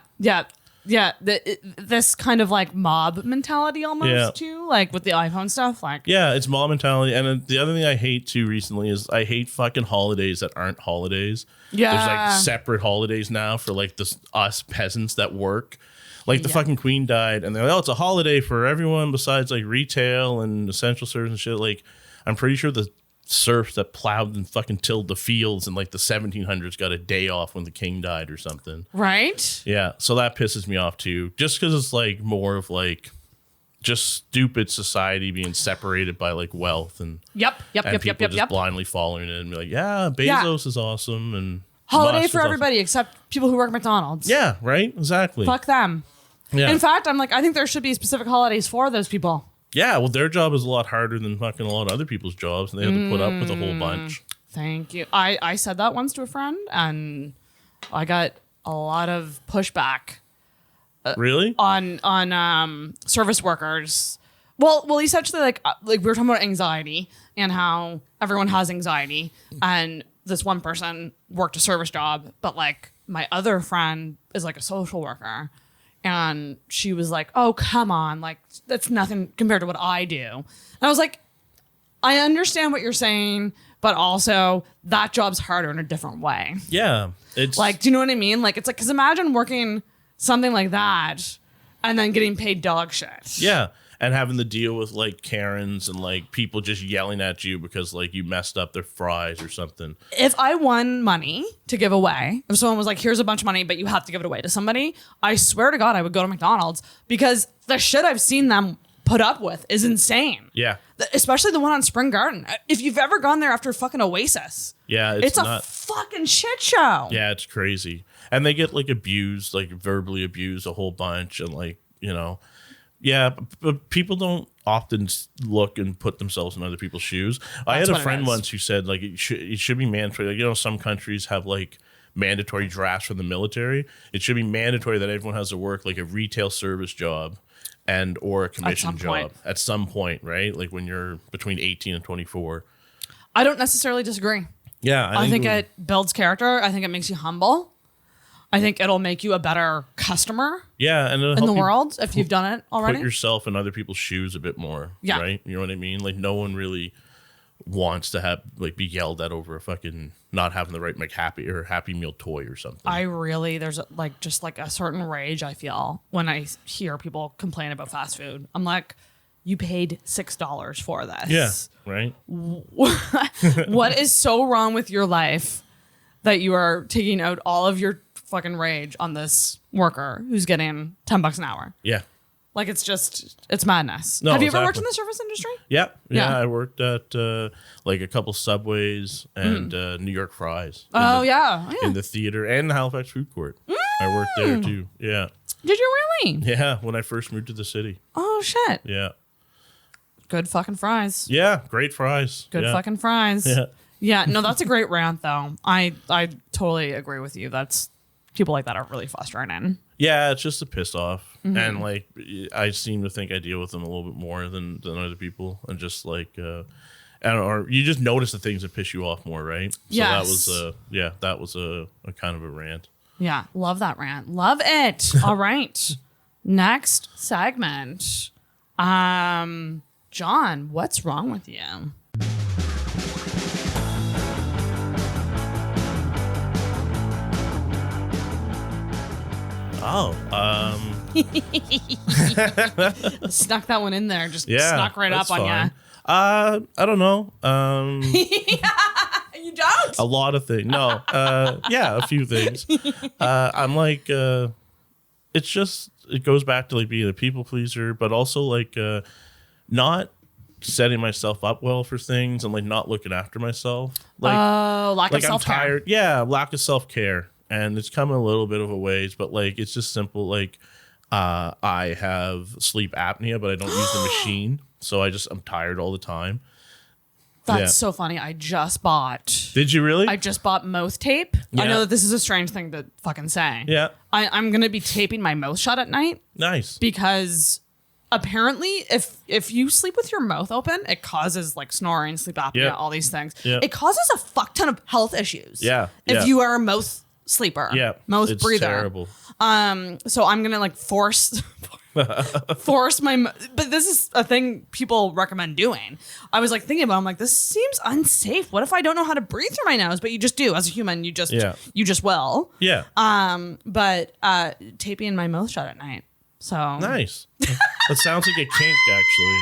This kind of like mob mentality almost too, like with the iPhone stuff. Like, yeah, it's mob mentality. And the other thing I hate too recently is I hate fucking holidays that aren't holidays. Yeah, there's like separate holidays now for like us peasants that work. Like the fucking Queen died, and they're like, oh, it's a holiday for everyone besides like retail and essential service and shit. Like, I'm pretty sure the serfs that plowed and fucking tilled the fields in like the 1700s got a day off when the king died or something. Right? Yeah. So that pisses me off too. Just because it's like more of like just stupid society being separated by like wealth and people just blindly following it and be like, yeah, Bezos is awesome and holiday for everybody except people who work at McDonald's. Yeah, right? Exactly. Fuck them. Yeah. In fact, I'm like, I think there should be specific holidays for those people. Yeah, well, their job is a lot harder than fucking a lot of other people's jobs, and they have to put up with a whole bunch. Thank you. I said that once to a friend, and I got a lot of pushback. Really? On service workers. Well, essentially, like we were talking about anxiety and how everyone has anxiety, and this one person worked a service job, but like my other friend is like a social worker. And she was like, oh, come on. Like, that's nothing compared to what I do. And I was like, I understand what you're saying, but also that job's harder in a different way. Yeah. It's like, do you know what I mean? Like, it's like, because imagine working something like that and then getting paid dog shit. Yeah. And having to deal with like Karens and like people just yelling at you because like you messed up their fries or something. If I won money to give away, if someone was like, here's a bunch of money, but you have to give it away to somebody, I swear to God, I would go to McDonald's because the shit I've seen them put up with is insane. Yeah. Especially the one on Spring Garden. If you've ever gone there after fucking Oasis. Yeah, it's a fucking shit show. Yeah, it's crazy. And they get like abused, like verbally abused a whole bunch and like, you know, Yeah, but people don't often look and put themselves in other people's shoes. I had a friend once who said like it should be mandatory. Like, you know, some countries have like mandatory drafts for the military. It should be mandatory that everyone has to work like a retail service job and or a commission job at some point, right? Like when you're between 18 and 24. I don't necessarily disagree. Yeah, I think it builds character. I think it makes you humble. I think it'll make you a better customer. Yeah, and in the world if you've done it already. Put yourself in other people's shoes a bit more. Yeah, right. You know what I mean? Like no one really wants to have like be yelled at over a fucking not having the right McHappy or Happy Meal toy or something. There's like just like a certain rage I feel when I hear people complain about fast food. I'm like, you paid $6 for this. Yeah, right. What is so wrong with your life that you are taking out all of your fucking rage on this worker who's getting $10 an hour? Yeah. Like it's madness. No, have you ever worked in the service industry? Yeah. I worked at like a couple Subways and New York Fries. In the theater and the Halifax food court. I worked there too. Yeah. Did you really? Yeah, when I first moved to the city. Oh shit. Yeah. Good fucking fries. Yeah, great fries. Good fucking fries. Yeah. Yeah, no, that's a great rant though. I totally agree with you. That's people like that are really frustrating. Yeah, it's just a piss off. And like I seem to think I deal with them a little bit more than other people. And just like I don't know, or you just notice the things that piss you off more, right? Yes. So that was a kind of a rant. Yeah, love that rant. Love it. All right. Next segment. John, what's wrong with you? Snuck that one in there. Just snuck right up on you. I don't know. You don't? A lot of things. No. A few things. I'm like, it goes back to like being a people pleaser, but also like not setting myself up well for things and like not looking after myself. Like, lack of self-care. I'm tired. Yeah, lack of self-care. And it's come a little bit of a ways, but like it's just simple. Like I have sleep apnea, but I don't use the machine, so I'm tired all the time. That's so funny. I just bought. Did you really? I just bought mouth tape. Yeah. I know that this is a strange thing to fucking say. Yeah. I'm gonna be taping my mouth shut at night. Nice. Because apparently, if you sleep with your mouth open, it causes like snoring, sleep apnea, all these things. Yeah. It causes a fuck ton of health issues. Yeah. If you are a mouth sleeper. Yeah. Mouth it's breather. Terrible. So I'm gonna like force my. But this is a thing people recommend doing. I was like thinking about. I'm like, this seems unsafe. What if I don't know how to breathe through my nose? But you just do as a human. You just will. Yeah. But taping my mouth shut at night. So nice. That sounds like a kink, actually.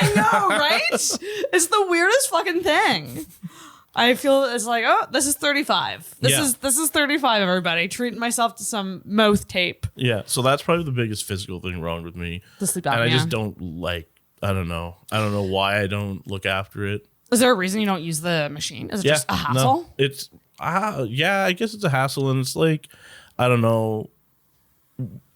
I know, right? It's the weirdest fucking thing. I feel it's like, oh, this is 35. This is 35, everybody. Treating myself to some mouth tape. Yeah, so that's probably the biggest physical thing wrong with me. The sleep apnea. And I just don't like, I don't know why I don't look after it. Is there a reason you don't use the machine? Is it just a hassle? No, it's, I guess it's a hassle. And it's like, I don't know.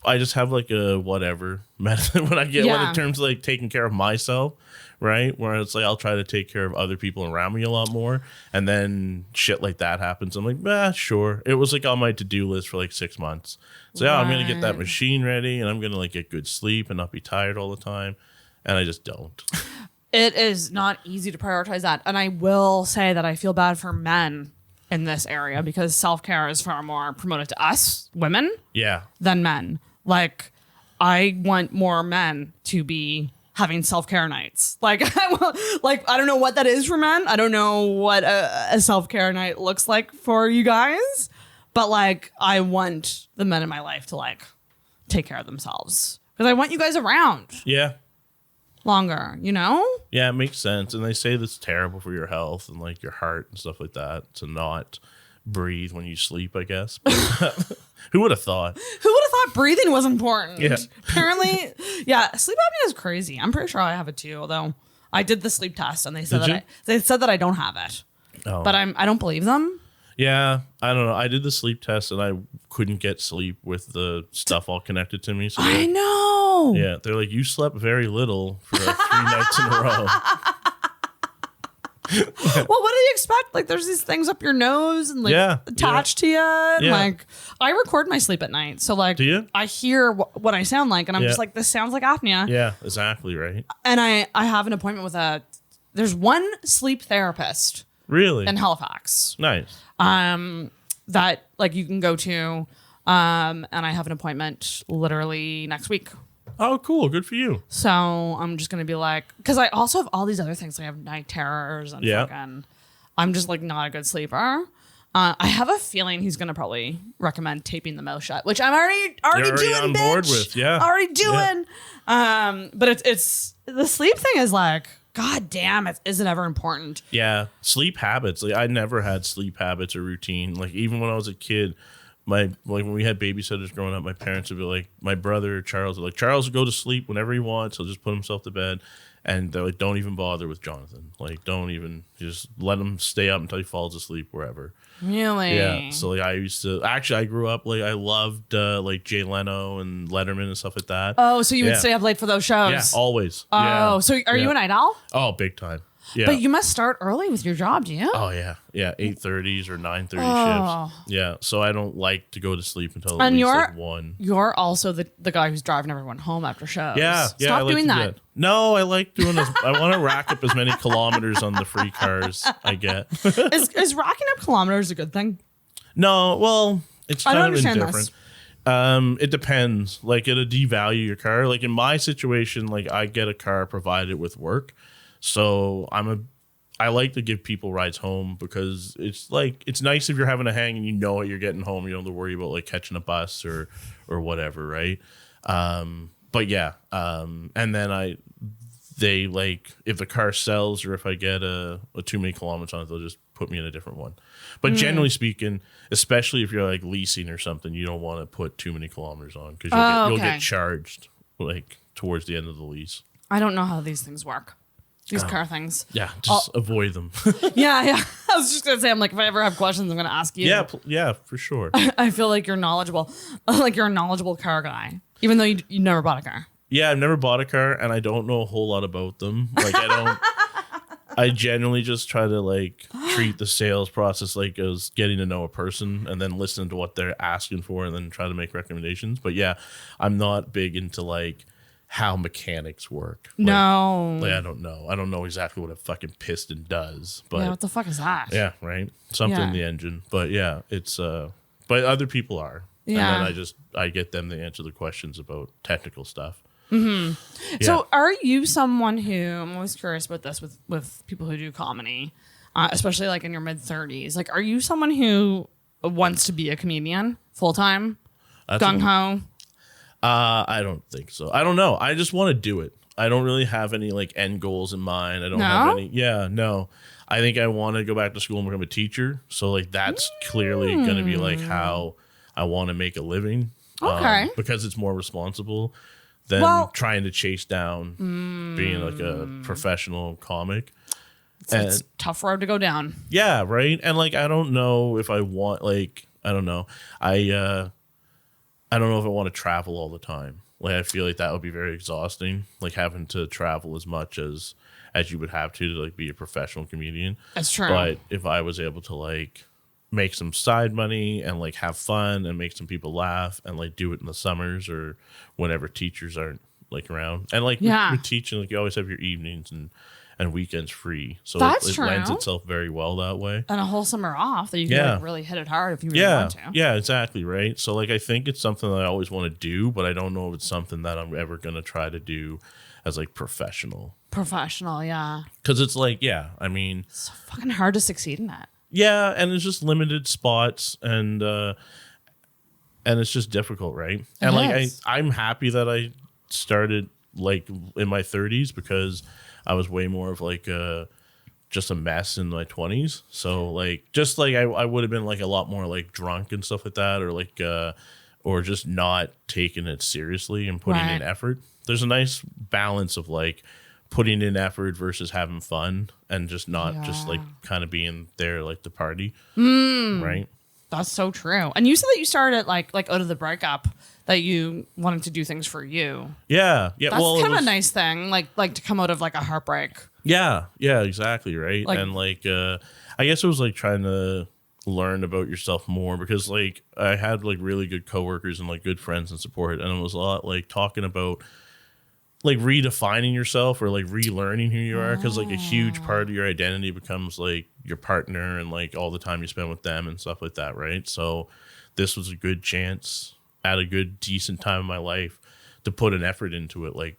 I just have like a whatever method when in terms of like taking care of myself. Right, where it's like I'll try to take care of other people around me a lot more, and then shit like that happens. I'm like, sure. It was like on my to-do list for like 6 months. So I'm gonna get that machine ready, and I'm gonna like get good sleep and not be tired all the time, and I just don't. It is not easy to prioritize that, and I will say that I feel bad for men in this area because self-care is far more promoted to us women, than men. Like, I want more men to be having self-care nights. Like, I don't know what that is for men. I don't know what a self-care night looks like for you guys. But like, I want the men in my life to like take care of themselves because I want you guys around. Yeah. Longer, you know? Yeah, it makes sense. And they say that's terrible for your health and like your heart and stuff like that to not breathe when you sleep, I guess. Who would have thought? Who would have thought breathing was important? Yeah. Apparently, sleep apnea is crazy. I'm pretty sure I have it too, although I did the sleep test and they said that I don't have it. Oh. But I don't believe them. Yeah, I don't know. I did the sleep test and I couldn't get sleep with the stuff all connected to me. So I know. Yeah, they're like, you slept very little for like 3 nights in a row. Well, what do you expect? Like, there's these things up your nose and like attached to you. And, like, I record my sleep at night, so like, do you? I hear what I sound like, and I'm just like, this sounds like apnea. Yeah, exactly right. And I have an appointment with there's one sleep therapist. Really? In Halifax. Nice. That like you can go to, and I have an appointment literally next week. Oh, cool. Good for you. So I'm just going to be like, because I also have all these other things. I have night terrors and fucking, I'm just like not a good sleeper. I have a feeling he's going to probably recommend taping the mouth shut, which I'm already doing, on bitch. board with. Yeah. Already doing. Yeah. But it's the sleep thing is like, God damn, is it ever important? Yeah. Sleep habits. Like I never had sleep habits or routine. Like even when I was a kid, when we had babysitters growing up, my parents would be like, my brother Charles would like, Charles will go to sleep whenever he wants. He'll just put himself to bed. And they're like, don't even bother with Jonathan. Like, don't even, just let him stay up until he falls asleep wherever. Really? Yeah. So like I used to, actually I grew up, like I loved like Jay Leno and Letterman and stuff like that. Oh, so you would stay up late for those shows? Yeah, always. Oh, yeah. So are you a night owl? Oh, big time. Yeah. But you must start early with your job, do you? Oh yeah, 8:30s or 9:30 shifts. Yeah, so I don't like to go to sleep until at least like 1. You're also the guy who's driving everyone home after shows. Yeah, Stop I like doing to do that. No, I like doing this. I want to rack up as many kilometers on the free cars I get. Is racking up kilometers a good thing? No, well, it's kind of indifferent. This. It depends. Like it'll devalue your car. Like in my situation, like I get a car provided with work. So I like to give people rides home because it's like it's nice if you're having a hang and you know you're getting home. You don't have to worry about like catching a bus or whatever, right? But yeah, and then they like if the car sells or if I get a too many kilometers on it, they'll just put me in a different one. But generally speaking, especially if you're like leasing or something, you don't want to put too many kilometers on because you'll get charged like towards the end of the lease. I don't know how these things work. These car things. Yeah, just avoid them. Yeah. I was just going to say, I'm like, if I ever have questions, I'm going to ask you. Yeah, for sure. I feel like you're knowledgeable. Like you're a knowledgeable car guy, even though you never bought a car. Yeah, I've never bought a car, and I don't know a whole lot about them. Like, I generally just try to, like, treat the sales process like as getting to know a person and then listen to what they're asking for and then try to make recommendations. But, yeah, I'm not big into, like, how mechanics work. No. Like, I don't know. I don't know exactly what a fucking piston does. But yeah, what the fuck is that? Yeah, right? Something in the engine. But yeah, it's but other people are. Yeah. And then I get them to answer the questions about technical stuff. Mm-hmm. Yeah. So are you someone who, I'm always curious about this with people who do comedy, especially like in your mid-30s, like are you someone who wants to be a comedian full-time? Gung-ho? I don't think so. I don't know. I just want to do it. I don't really have any like end goals in mind. I don't have any. Yeah, no. I think I want to go back to school and become a teacher. So like that's clearly going to be like how I want to make a living. Okay. Because it's more responsible than trying to chase down being like a professional comic. It's a tough road to go down. Yeah, right. And like I don't know if I want like I don't know. I don't know if I want to travel all the time. Like I feel like that would be very exhausting. Like having to travel as much as you would have to like be a professional comedian. That's true. But if I was able to like make some side money and like have fun and make some people laugh and like do it in the summers or whenever teachers aren't like around. And like with teaching, like you always have your evenings and weekends free. So it lends itself very well that way. And a whole summer off that you can like really hit it hard if you really want to. Yeah, exactly, right? So like I think it's something that I always want to do, but I don't know if it's something that I'm ever going to try to do as like professional. Professional, yeah. Because it's like, yeah, I mean. It's so fucking hard to succeed in that. Yeah, and it's just limited spots and it's just difficult, right? And like I'm happy that I started like in my 30s because I was way more of like just a mess in my 20s. So like just like I would have been like a lot more like drunk and stuff like that or like or just not taking it seriously and putting in effort. There's a nice balance of like putting in effort versus having fun and just not just like kind of being there like the party. Right. That's so true. And you said that you started like out of the breakup that you wanted to do things for you. Yeah. That's kind of a nice thing. Like to come out of like a heartbreak. Yeah. Yeah, exactly. Right. Like, and like, I guess it was like trying to learn about yourself more because like I had like really good coworkers and like good friends and support. And it was a lot like talking about like redefining yourself or like relearning who you are, because like a huge part of your identity becomes like your partner and like all the time you spend with them and stuff like that, right? So this was a good chance at a good decent time in my life to put an effort into it like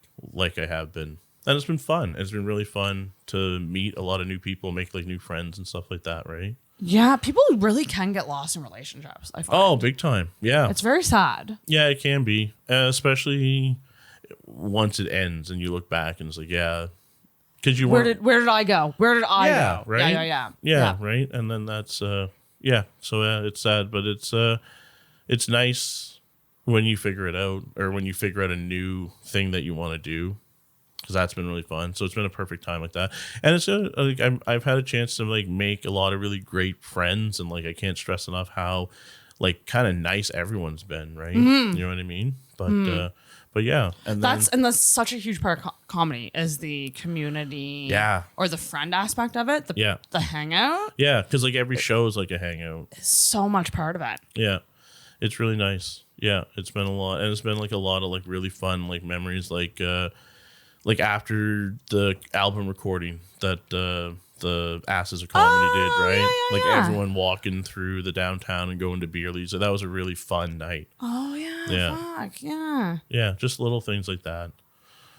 I have been, and it's been fun. It's been really fun to meet a lot of new people, make like new friends and stuff like that, right? Yeah, people really can get lost in relationships, I find. Oh, big time. Yeah, it's very sad. Yeah, it can be, especially once it ends and you look back and it's like, yeah, because you where did I go? Where did I go? Right? Yeah, right. And then that's so it's sad, but it's nice when you figure it out, or when you figure out a new thing that you want to do, because that's been really fun. So it's been a perfect time like that, and it's like I've had a chance to like make a lot of really great friends, and like I can't stress enough how like kind of nice everyone's been, right? You know what I mean? But yeah, and that's such a huge part of comedy is the community, or the friend aspect of it, the hangout. Yeah, because like every show is like a hangout. It's so much part of it. Yeah, it's really nice. Yeah, it's been a lot, and it's been like a lot of like really fun like memories, like after the album recording that the Asses of Comedy did, right? Yeah. Everyone walking through the downtown and going to Beerley's. So that was a really fun night. Oh yeah. Fuck yeah. Yeah, just little things like that.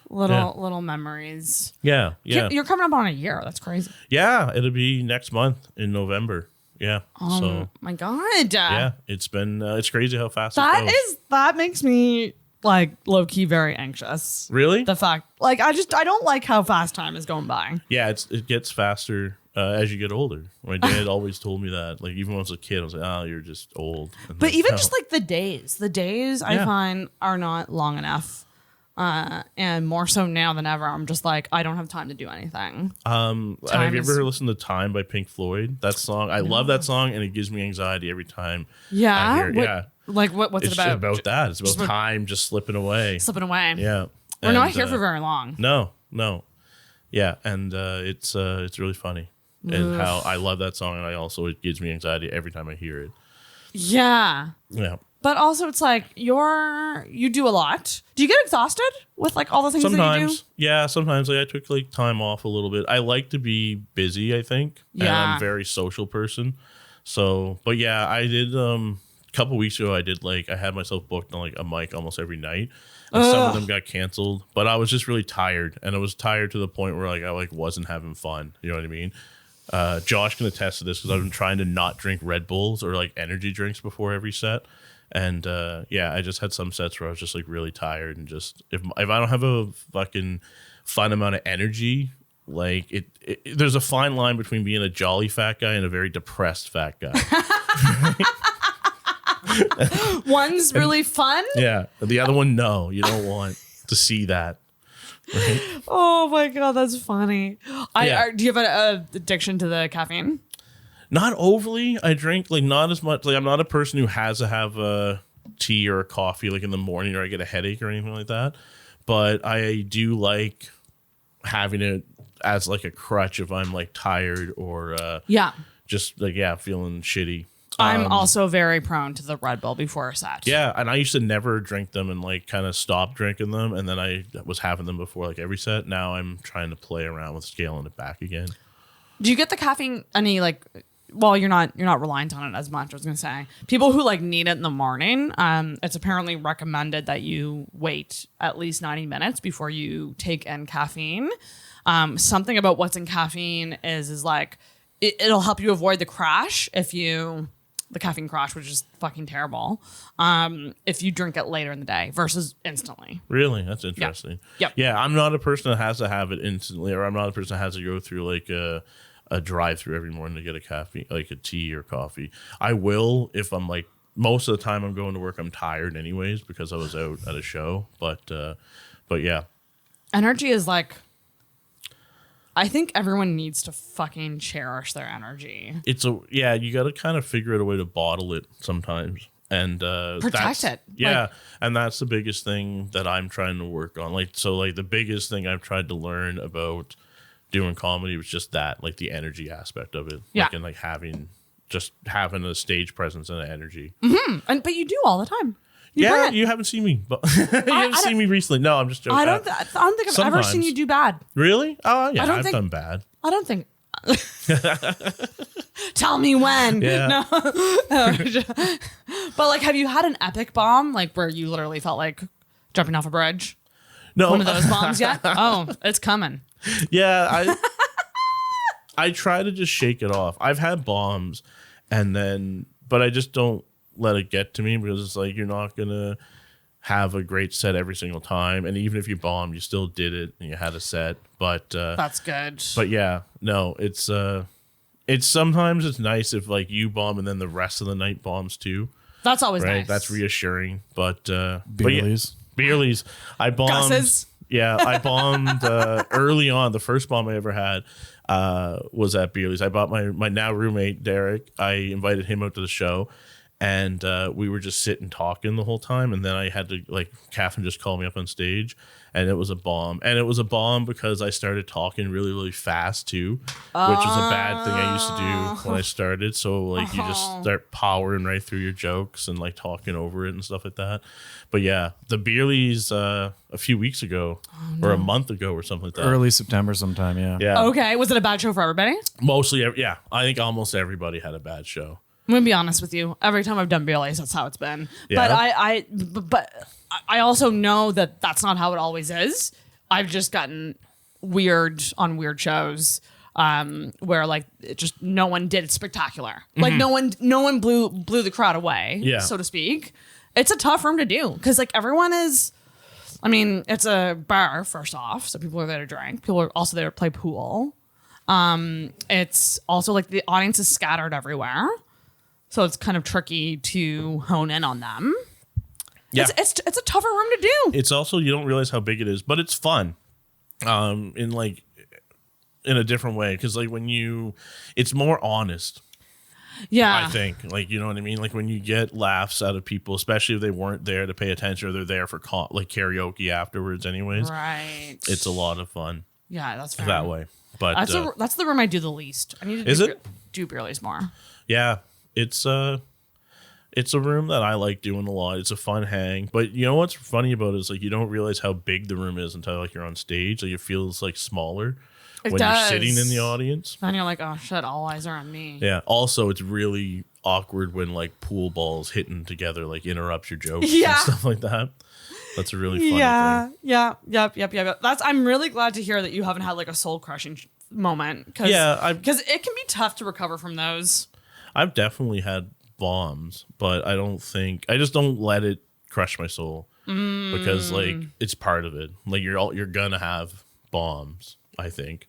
Little memories. Yeah. You're coming up on a year. That's crazy. Yeah, it'll be next month in November. Yeah. So my God. Yeah, it's been it's crazy how fast it goes. That makes me like low key very anxious. Really? The fact like I don't like how fast time is going by. Yeah, it gets faster as you get older. My dad always told me that. Like even when I was a kid, I was like, "Oh, you're just old." And but even just like the days I find are not long enough. And more so now than ever, I'm just like, I don't have time to do anything. Have you ever listened to Time by Pink Floyd? That song, I love that song, and it gives me anxiety every time I hear it. Like what's it about? It's about that. It's about time just slipping away. Yeah. We're not here for very long. No. Yeah, and it's really funny. And how I love that song, and it gives me anxiety every time I hear it. Yeah. Yeah. But also, it's like you do a lot. Do you get exhausted with like all the things that you do? Yeah, sometimes. Like I took like time off a little bit. I like to be busy, I think. Yeah. And I'm a very social person. So, but yeah, I did a couple weeks ago. I had myself booked on like a mic almost every night, and some of them got canceled. But I was just really tired, and I was tired to the point where like I like wasn't having fun. You know what I mean? Josh can attest to this because I've been trying to not drink Red Bulls or like energy drinks before every set. And I just had some sets where I was just like really tired, and just if I don't have a fucking fun amount of energy, like there's a fine line between being a jolly fat guy and a very depressed fat guy. One's really fun. Yeah, the other one, no, you don't want to see that. Right? Oh my God, that's funny. Do you have an addiction to the caffeine? Not overly. I drink like not as much. Like I'm not a person who has to have a tea or a coffee like in the morning, or I get a headache or anything like that. But I do like having it as like a crutch if I'm like tired or just like feeling shitty. I'm also very prone to the Red Bull before a set. Yeah, and I used to never drink them and like kind of stop drinking them, and then I was having them before like every set. Now I'm trying to play around with scaling it back again. Do you get the caffeine any like? Well, you're not reliant on it as much. I was gonna say people who like need it in the morning. It's apparently recommended that you wait at least 90 minutes before you take in caffeine. Something about what's in caffeine is like it'll help you avoid the crash the caffeine crash, which is fucking terrible. If you drink it later in the day versus instantly. Really, that's interesting. Yep. Yeah, I'm not a person that has to have it instantly, or I'm not a person that has to go through like a drive-through every morning to get a caffeine, like a tea or coffee. I will if I'm like most of the time I'm going to work. I'm tired anyways because I was out at a show. But yeah, energy is like I think everyone needs to fucking cherish their energy. You got to kind of figure out a way to bottle it sometimes. And protect it. Yeah. And that's the biggest thing that I'm trying to work on. The biggest thing I've tried to learn about doing comedy was just that, like the energy aspect of it. Yeah. And like having a stage presence and an energy. Mm-hmm. But you do all the time. You haven't seen me. But you haven't seen me recently. No, I'm just joking. I don't think I've ever seen you do bad. Really? Oh, yeah, I've done bad. I don't think. Tell me when. Yeah. No. But like, have you had an epic bomb like where you literally felt like jumping off a bridge? No. One of those bombs yet? Oh, it's coming. Yeah, I try to just shake it off. I've had bombs, but I just don't let it get to me because it's like you're not gonna have a great set every single time, and even if you bomb, you still did it and you had a set. But that's good. But yeah, no, it's sometimes it's nice if like you bomb and then the rest of the night bombs too. That's always right. Nice. That's reassuring. But Beerleys. Beerleys. I bombed. Gus's. Yeah, I bombed early on. The first bomb I ever had was at Beerleys. I bought my now roommate Derek. I invited him out to the show. And we were just sitting talking the whole time. And then I had to, like, Catherine just called me up on stage. And it was a bomb. And it was a bomb because I started talking really, really fast, too. Which was a bad thing I used to do when I started. So, like, you just start powering right through your jokes and, like, talking over it and stuff like that. But, yeah, the Beerleys a few weeks ago or a month ago or something like that. Early September sometime, yeah. Yeah. Okay. Was it a bad show for everybody? Mostly, yeah. I think almost everybody had a bad show. I'm gonna be honest with you. Every time I've done Beerleys, that's how it's been. Yeah. But I also know that that's not how it always is. I've just gotten weird on weird shows where like it just no one did it spectacular. Like no one blew the crowd away, so to speak. It's a tough room to do because like everyone is. I mean, it's a bar first off, so people are there to drink. People are also there to play pool. It's also like the audience is scattered everywhere. So it's kind of tricky to hone in on them. Yeah. It's a tougher room to do. It's also, you don't realize how big it is, but it's fun. In a different way. Cause like it's more honest. Yeah. I think like, you know what I mean? Like when you get laughs out of people, especially if they weren't there to pay attention or they're there for like karaoke afterwards anyways. Right. It's a lot of fun. Yeah, that's fair. That way. But that's the room I do the least. I need to do Beerleys more. Yeah. It's a room that I like doing a lot. It's a fun hang. But you know what's funny about it is like you don't realize how big the room is until like you're on stage. Like it feels like smaller when you're sitting in the audience. And you're like, oh shit, all eyes are on me. Yeah. Also, it's really awkward when like pool balls hitting together like interrupts your jokes and stuff like that. That's a really funny thing. Yeah. Yep. I'm really glad to hear that you haven't had like a soul crushing moment. Because it can be tough to recover from those. I've definitely had bombs, but I just don't let it crush my soul because like it's part of it. Like you're gonna have bombs. I think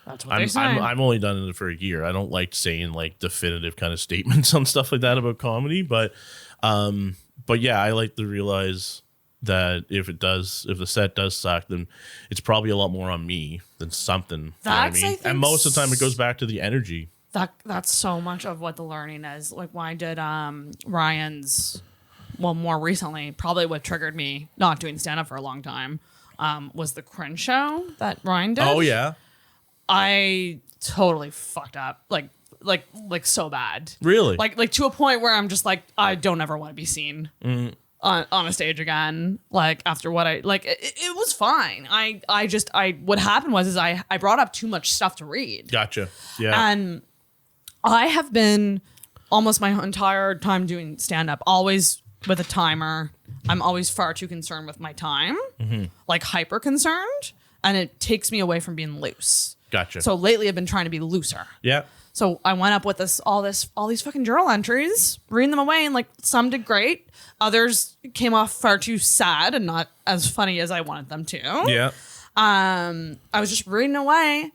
that's what they say. I'm only done it for a year. I don't like saying like definitive kind of statements on stuff like that about comedy, but yeah, I like to realize that if the set does suck, then it's probably a lot more on me than something. That's, you know what I mean? And most of the time, it goes back to the energy. That's so much of what the learning is. Like when I did Ryan's, more recently, probably what triggered me not doing stand-up for a long time was the cringe show that Ryan did. Oh, yeah. I totally fucked up. Like so bad. Really? Like to a point where I'm just like, I don't ever want to be seen on a stage again. Like after what it was fine. What happened was I brought up too much stuff to read. Gotcha. Yeah. And I have been almost my entire time doing stand-up always with a timer. I'm always far too concerned with my time, like hyper concerned, and it takes me away from being loose. Gotcha. So lately I've been trying to be looser. Yeah. So I went up with all these fucking journal entries, reading them away, and like some did great, others came off far too sad and not as funny as I wanted them to. Yeah. I was just reading away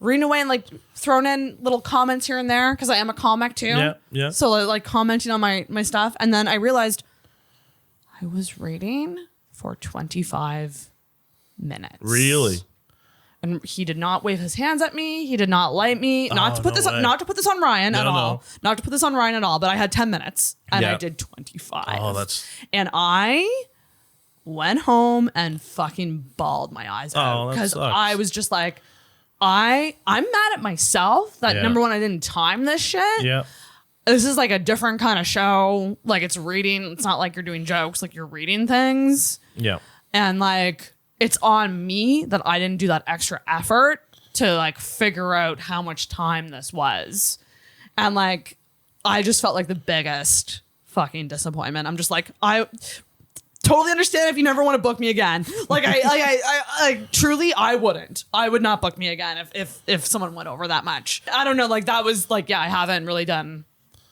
and like throwing in little comments here and there because I am a comic too. Yeah. So like commenting on my stuff, and then I realized I was reading for 25 minutes. Really? And he did not wave his hands at me. He did not light me. Not to put this on Ryan at all. Not to put this on Ryan at all. But I had 10 minutes and I did 25. Oh, and I went home and fucking bawled my eyes out because I was just like, I'm mad at myself that number one, I didn't time this shit. Yeah. This is like a different kind of show. Like it's reading. It's not like you're doing jokes. Like you're reading things. Yeah. And like, it's on me that I didn't do that extra effort to like figure out how much time this was. And like, I just felt like the biggest fucking disappointment. I'm just like, I totally understand if you never want to book me again. Like I truly, I would not book me again if someone went over that much. I don't know. Like that was like, I haven't really gotten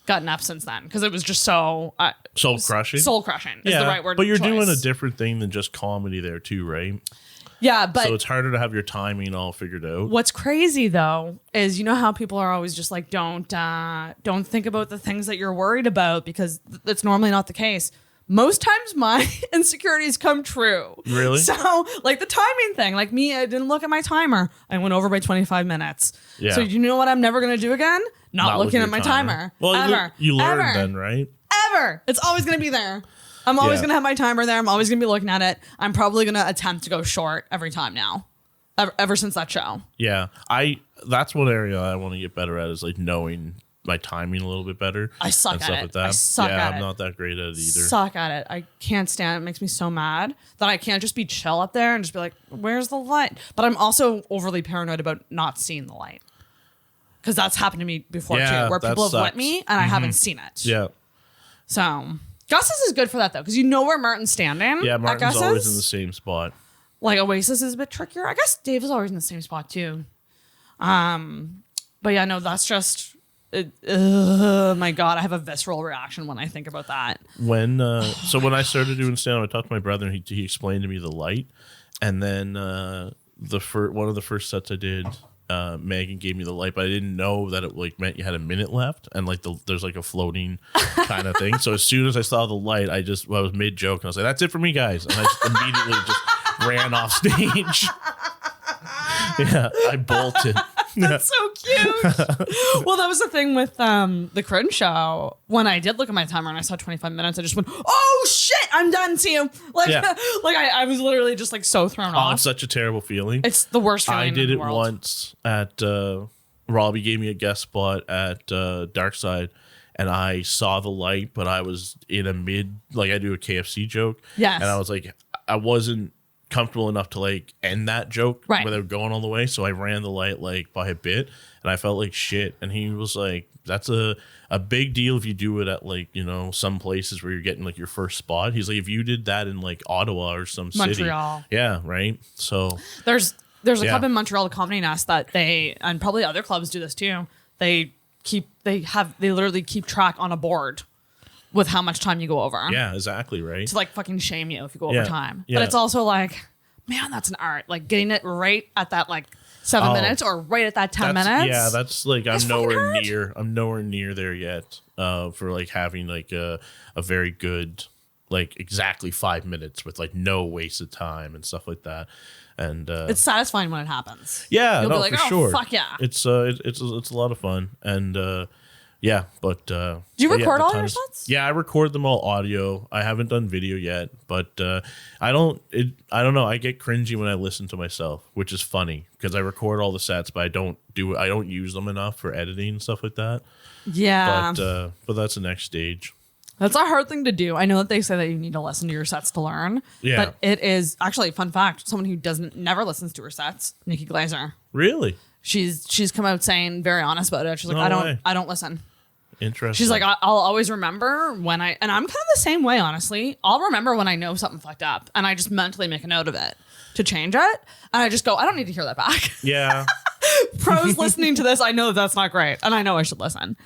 up since then because it was just so soul crushing. Soul crushing is the right word. But you're doing a different thing than just comedy there too, right? Yeah, but so it's harder to have your timing all figured out. What's crazy though is you know how people are always just like don't think about the things that you're worried about because that's normally not the case. Most times my insecurities come true. Really? So like the timing thing, like me, I didn't look at my timer. I went over by 25 minutes. Yeah. So you know what I'm never going to do again? Not looking at my timer. Well, ever. You learned then, right? Ever. It's always going to be there. I'm always going to have my timer there. I'm always going to be looking at it. I'm probably going to attempt to go short every time now. Ever since that show. Yeah. That's one area I want to get better at is like knowing my timing a little bit better. I suck at it. Like that. I suck at it. I'm not that great at it either. Suck at it. I can't stand it. It makes me so mad that I can't just be chill up there and just be like, where's the light? But I'm also overly paranoid about not seeing the light. Because that's happened to me before too, where people have lit me and I haven't seen it. Yeah. So Gus's is good for that though, because you know where Martin's standing. Yeah, Martin's always in the same spot. Like Oasis is a bit trickier. I guess Dave is always in the same spot too. But yeah, no, that's just my God, I have a visceral reaction when I think about that. When I started doing stand-up, I talked to my brother and he explained to me the light. And then one of the first sets I did, Megan gave me the light, but I didn't know that it like meant you had a minute left and like there's like a floating kind of thing. So as soon as I saw the light, I was mid joke and I was like, that's it for me, guys. And I just immediately just ran off stage. Yeah, I bolted. That's so cute. Well, that was the thing with the Cruden show. When I did look at my timer and I saw 25 minutes, I just went, "Oh shit, I'm done." See you. Like, like I was literally just like so thrown off. Oh, it's such a terrible feeling. It's the worst feeling. I did in the world. Once at Robbie gave me a guest spot at Dark Side, and I saw the light, but I was in a I do a KFC joke. Yes, and I was like, I wasn't comfortable enough to like end that joke without going all the way, so I ran the light like by a bit and I felt like shit. And he was like, that's a big deal if you do it at like, you know, some places where you're getting like your first spot. He's like, if you did that in like Ottawa or some Montreal. City, yeah, right. So there's a club in Montreal, the Comedy Nest, that they, and probably other clubs do this too, they literally keep track on a board with how much time you go over. Yeah, exactly, right. To like fucking shame you if you go over time. Yeah. But it's also like, man, that's an art. Like getting it right at that like 7 minutes or right at that 10 minutes. Yeah, that's like I'm nowhere near there yet. For like having like a very good like exactly 5 minutes with like no wasted time and stuff like that. And it's satisfying when it happens. Yeah, you'll be like, for oh, sure. Fuck yeah. It's a lot of fun. And yeah, but do you record all your sets? Yeah, I record them all audio. I haven't done video yet, but I don't know. I get cringy when I listen to myself, which is funny because I record all the sets, but I don't use them enough for editing and stuff like that. Yeah, but that's the next stage. That's a hard thing to do. I know that they say that you need to listen to your sets to learn. Yeah, but it is actually, fun fact, someone who never listens to her sets, Nikki Glazer. Really? She's come out saying very honest about it. She's like, I don't listen. Interesting. She's like, I'll always remember and I'm kind of the same way, honestly. I'll remember when I know something fucked up and I just mentally make a note of it to change it. And I just go, I don't need to hear that back. Yeah. Pros listening to this, I know that's not great. And I know I should listen.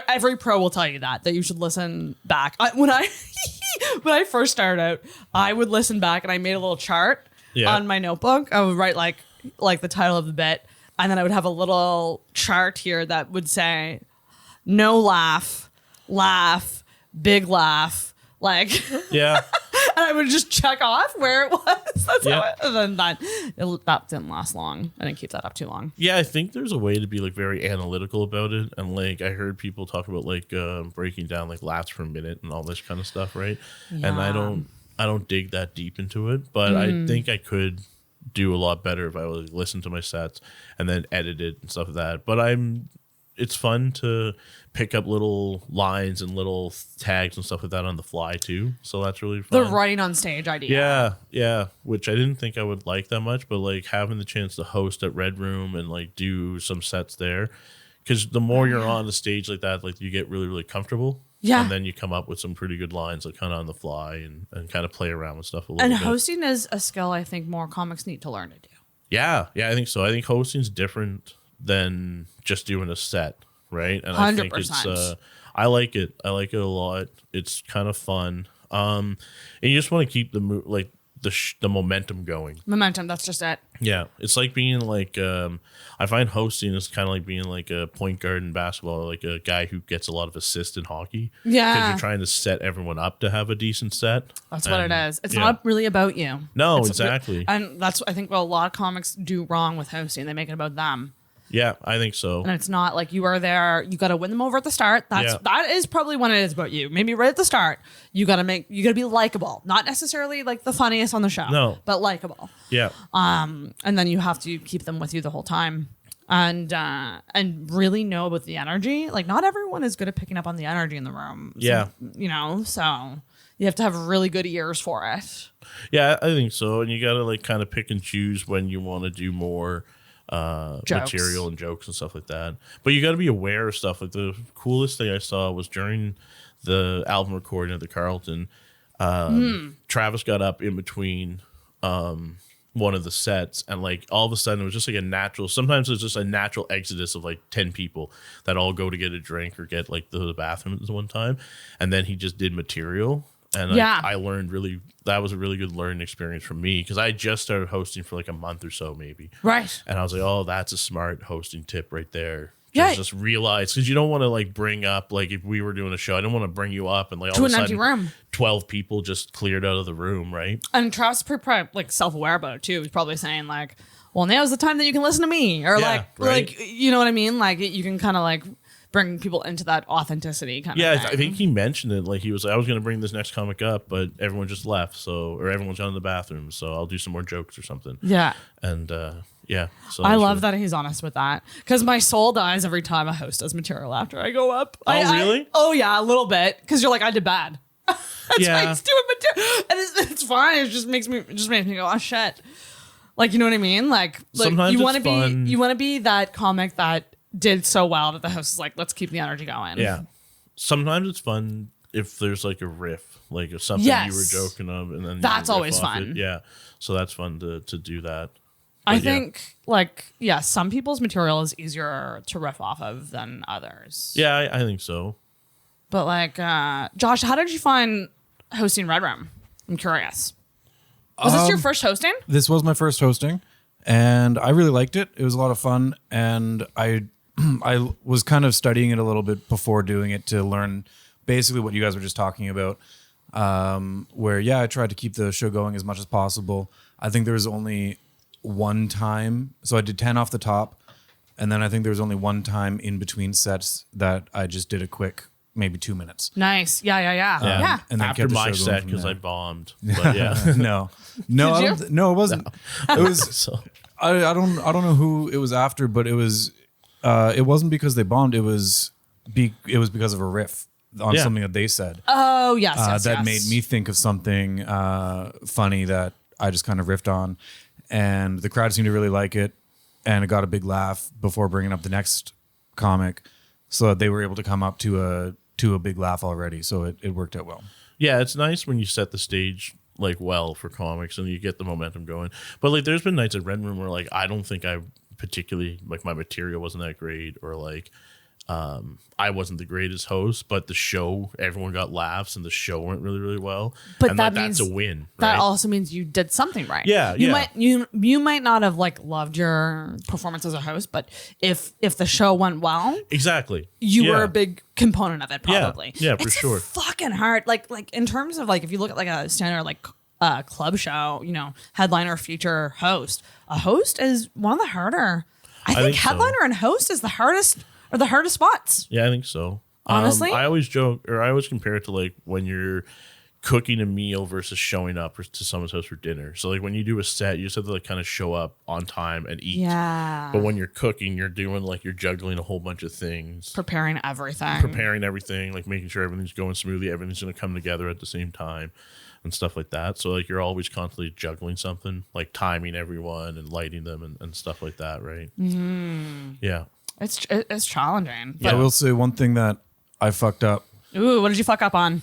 Every pro will tell you that you should listen back. When I first started out, I would listen back and I made a little chart on my notebook. I would write like the title of the bit. And then I would have a little chart here that would say, no laugh, big laugh, like. Yeah. And I would just check off where it was. That's Yeah. how it, and then that didn't last long. I didn't keep that up too long. Yeah, I think there's a way to be like very analytical about it, and like I heard people talk about like breaking down like laps per minute and all this kind of stuff, right? And I don't dig that deep into it, but I think I could do a lot better if I would listen to my sets and then edit it and stuff like that. But it's fun to pick up little lines and little tags and stuff like that on the fly too. So that's really fun. The writing on stage idea. Yeah, which I didn't think I would like that much, but like having the chance to host at Red Room and like do some sets there, because the more you're on the stage like that, like you get really, really comfortable. Yeah. And then you come up with some pretty good lines like kind of on the fly and kind of play around with stuff a little And bit. hosting is a skill I think more comics need to learn to do. Yeah, I think so. I think hosting's different than just doing a set, right? And 100%. I think it's I like it. I like it a lot. It's kind of fun. And you just want to keep the momentum going. Momentum, that's just it. Yeah, it's like being like I find hosting is kind of like being like a point guard in basketball, like a guy who gets a lot of assists in hockey. Yeah. Because you're trying to set everyone up to have a decent set. That's what it is. It's not really about you. No, It's exactly. And that's, I think, what a lot of comics do wrong with hosting. They make it about them. Yeah, I think so. And it's not like you are there. You got to win them over at the start. That is probably when it is about you. Maybe right at the start, you got to be likable. Not necessarily like the funniest on the show. No. But likable. Yeah. And then you have to keep them with you the whole time. And really know about the energy. Like not everyone is good at picking up on the energy in the room. So, Yeah. So you have to have really good ears for it. Yeah, I think so. And you got to like kind of pick and choose when you want to do more material and jokes and stuff like that. But you got to be aware of stuff. Like the coolest thing I saw was during the album recording at the Carlton, Travis got up in between one of the sets, and like all of a sudden it was just like a natural, sometimes it's just a natural exodus of like 10 people that all go to get a drink or get like the bathroom at one time, and then he just did material. And I learned that was a really good learning experience for me, because I just started hosting for like a month or so maybe. Right. And I was like, oh, that's a smart hosting tip right there. Yeah. Just realize, because you don't want to like bring up, like if we were doing a show, I don't want to bring you up and like all To of a an empty sudden room. 12 people just cleared out of the room, right? And Travis is probably like self-aware about it too. He's probably saying like, well, now's the time that you can listen to me. Or Yeah, right. like, you know what I mean? Like you can kind of like bring people into that authenticity kind of thing. I think he mentioned it. Like he was like, I was going to bring this next comic up, but everyone just left. Or everyone's gone to the bathroom. So I'll do some more jokes or something. Yeah. And so I love that he's honest with that, because my soul dies every time a host does material after I go up. Oh, really? Oh yeah, a little bit, because you're like, I did bad. That's why he's doing material, and it's fine. It just makes me go, oh shit. Like, you know what I mean? Like sometimes you want to it's fun. be that comic that did so well that the host is like, let's keep the energy going. Yeah. Sometimes it's fun if there's like a riff, like if something you were joking of, and then you that's riff always off fun. it. Yeah. So that's fun to do that. I think some people's material is easier to riff off of than others. Yeah, I think so. But like, Josh, how did you find hosting Red Room? I'm curious. Was this your first hosting? This was my first hosting, and I really liked it. It was a lot of fun, and I was kind of studying it a little bit before doing it to learn basically what you guys were just talking about. Where I tried to keep the show going as much as possible. I think there was only one time, so I did 10 off the top, and then I think there was only one time in between sets that I just did a quick, maybe 2 minutes. Nice. Yeah. And then After kept the my show going set, from because there. I bombed. But yeah. No, Did you? no, it wasn't. It was. So I don't know who it was after, but it was. It wasn't because they bombed. It was because of a riff on something that they said. Oh yes, that made me think of something funny that I just kind of riffed on, and the crowd seemed to really like it, and it got a big laugh before bringing up the next comic, so that they were able to come up to a big laugh already. So it worked out well. yeah, it's nice when you set the stage like well for comics and you get the momentum going. But like there's been nights at Red Room where like I don't think I particularly like my material wasn't that great, or like I wasn't the greatest host, but the show, everyone got laughs and the show went really, really well. But and that that's means a win. That right? also means you did something right. Yeah, You might not have like loved your performance as a host, but if the show went well, exactly, you were a big component of it. Probably. Yeah, for it's sure. Fucking hard. Like in terms of like if you look at like a standard like club show, headliner, feature, host. A host is one of the harder. I think headliner and host is the hardest spots. Yeah, I think so. Honestly, I always joke, or I always compare it to like when you're cooking a meal versus showing up to someone's house for dinner. So like when you do a set, you just have to like kind of show up on time and eat. Yeah. But when you're cooking, you're doing like you're juggling a whole bunch of things, preparing everything, like making sure everything's going smoothly, everything's going to come together at the same time, and stuff like that. So like you're always constantly juggling something, like timing everyone and lighting them and stuff like that, right? Mm-hmm. Yeah. It's challenging. I will say one thing that I fucked up. Ooh, what did you fuck up on?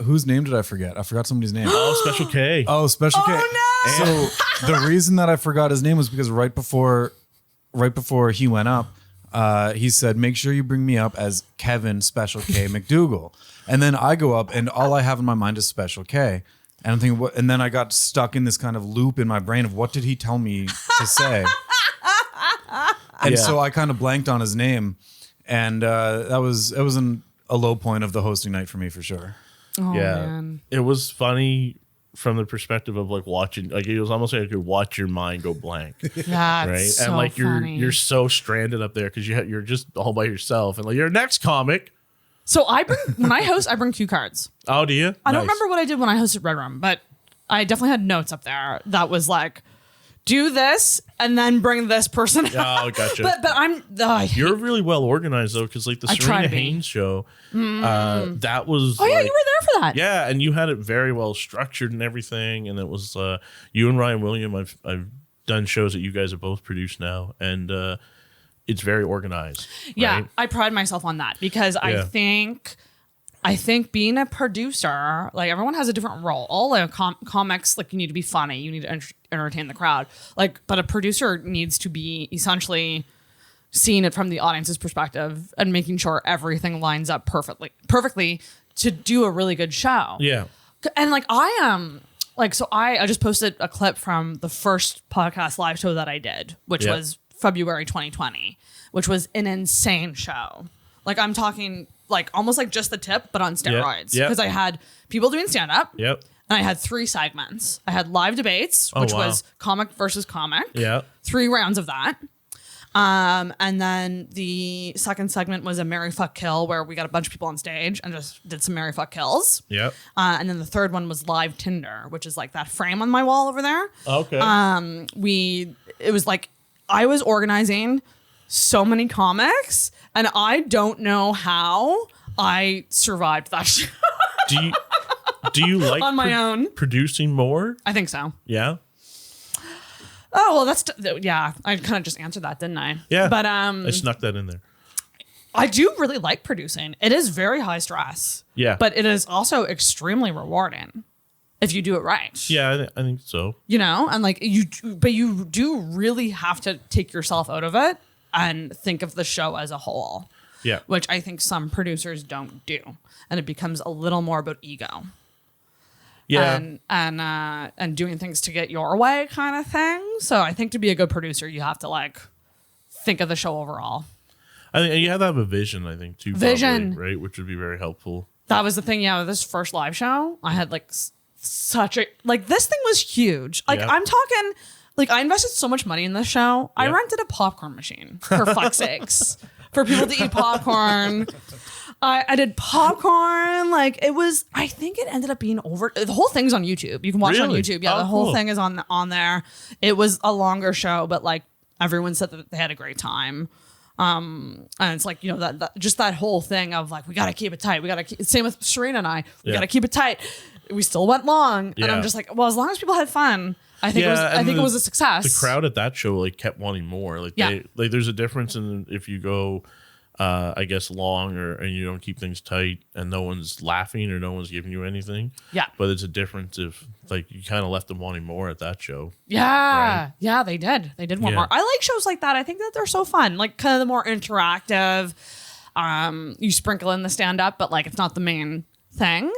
Whose name did I forget? I forgot somebody's name. Oh, Special K. Oh, Special K. Oh, no! So the reason that I forgot his name was because right before he went up, he said, "Make sure you bring me up as Kevin Special K McDougal." And then I go up, and all I have in my mind is Special K. And I'm thinking, what? And then I got stuck in this kind of loop in my brain of what did he tell me to say? And so I kind of blanked on his name, and it was a low point of the hosting night for me for sure. Oh, yeah, man. It was funny from the perspective of like watching, like it was almost like you could watch your mind go blank, Yeah, right? so And like funny. you're so stranded up there because you're just all by yourself, and like your next comic. So when I host, I bring cue cards. Oh, do you? I don't remember what I did when I hosted Red Room, but I definitely had notes up there that was like, do this and then bring this person out. Oh, gotcha. But You're really well organized though, because like the I try Serena to be. Haynes show, that was. Oh yeah, like, you were there for that. Yeah, and you had it very well structured and everything, and it was you and Ryan William. I've done shows that you guys have both produced now, and it's very organized. Yeah, right? I pride myself on that because I think being a producer, like everyone has a different role. All like comics, like you need to be funny, you need to entertain the crowd. Like, but a producer needs to be essentially seeing it from the audience's perspective and making sure everything lines up perfectly to do a really good show. Yeah. And like I am so I just posted a clip from the first podcast live show that I did, which was February 2020, which was an insane show. Like I'm talking like almost like just the tip, but on steroids. Because I had people doing stand up. Yep. And I had 3 segments. I had live debates, which was comic versus comic. Yeah. 3 rounds of that. And then the second segment was a Marry Fuck Kill, where we got a bunch of people on stage and just did some Marry Fuck Kills. Yep. And then the third one was live Tinder, which is like that frame on my wall over there. Okay. It was like I was organizing so many comics, and I don't know how I survived that show. Do you like on my own producing more? I think so. Yeah. Oh well, I kind of just answered that, didn't I? Yeah. But I snuck that in there. I do really like producing. It is very high stress. Yeah. But it is also extremely rewarding if you do it right. Yeah, I think so. And like you do really have to take yourself out of it and think of the show as a whole. Yeah. Which I think some producers don't do. And it becomes a little more about ego. Yeah. And doing things to get your way kind of thing. So I think to be a good producer, you have to like think of the show overall. I think you have to have a vision, I think, too. Vision. Probably, right? Which would be very helpful. That was the thing. Yeah. With this first live show, I had like such a, like this thing was huge. Like I'm talking, like I invested so much money in this show. I rented a popcorn machine for fuck's sakes for people to eat popcorn. I did popcorn. Like it was, I think it ended up being over. The whole thing's on YouTube. You can watch it on YouTube. Yeah, the whole thing is on there. It was a longer show, but like everyone said that they had a great time. And it's like, that just that whole thing of like, we got to keep it tight. Same with Serena and I, we got to keep it tight. We still went long. And I'm just like, well, as long as people had fun, I think it was a success. The crowd at that show like kept wanting more. Like there's a difference in if you go I guess long and you don't keep things tight and no one's laughing or no one's giving you anything. Yeah. But it's a difference if like you kind of left them wanting more at that show. Yeah. Right? Yeah, they did. They did want more. I like shows like that. I think that they're so fun. Like kind of the more interactive. You sprinkle in the stand-up, but like it's not the main thing.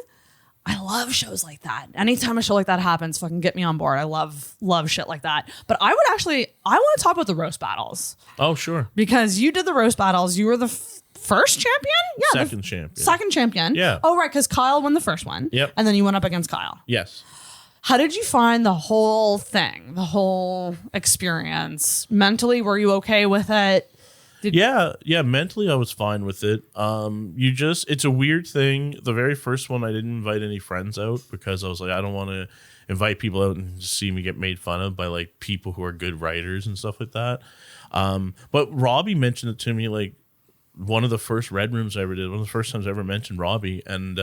I love shows like that. Anytime a show like that happens, fucking get me on board. I love shit like that. But I want to talk about the roast battles. Oh, sure. Because you did the roast battles. You were the first champion? Yeah. Second champion. Second champion. Yeah. Oh, right, because Kyle won the first one. Yep. And then you went up against Kyle. Yes. How did you find the whole thing, the whole experience? Mentally, were you okay with it? Yeah, mentally I was fine with it. It's a weird thing. The very first one, I didn't invite any friends out because I was like, I don't want to invite people out and just see me get made fun of by like people who are good writers and stuff like that. But Robbie mentioned it to me, like one of the first Red Rooms I ever did, one of the first times I ever mentioned Robbie, and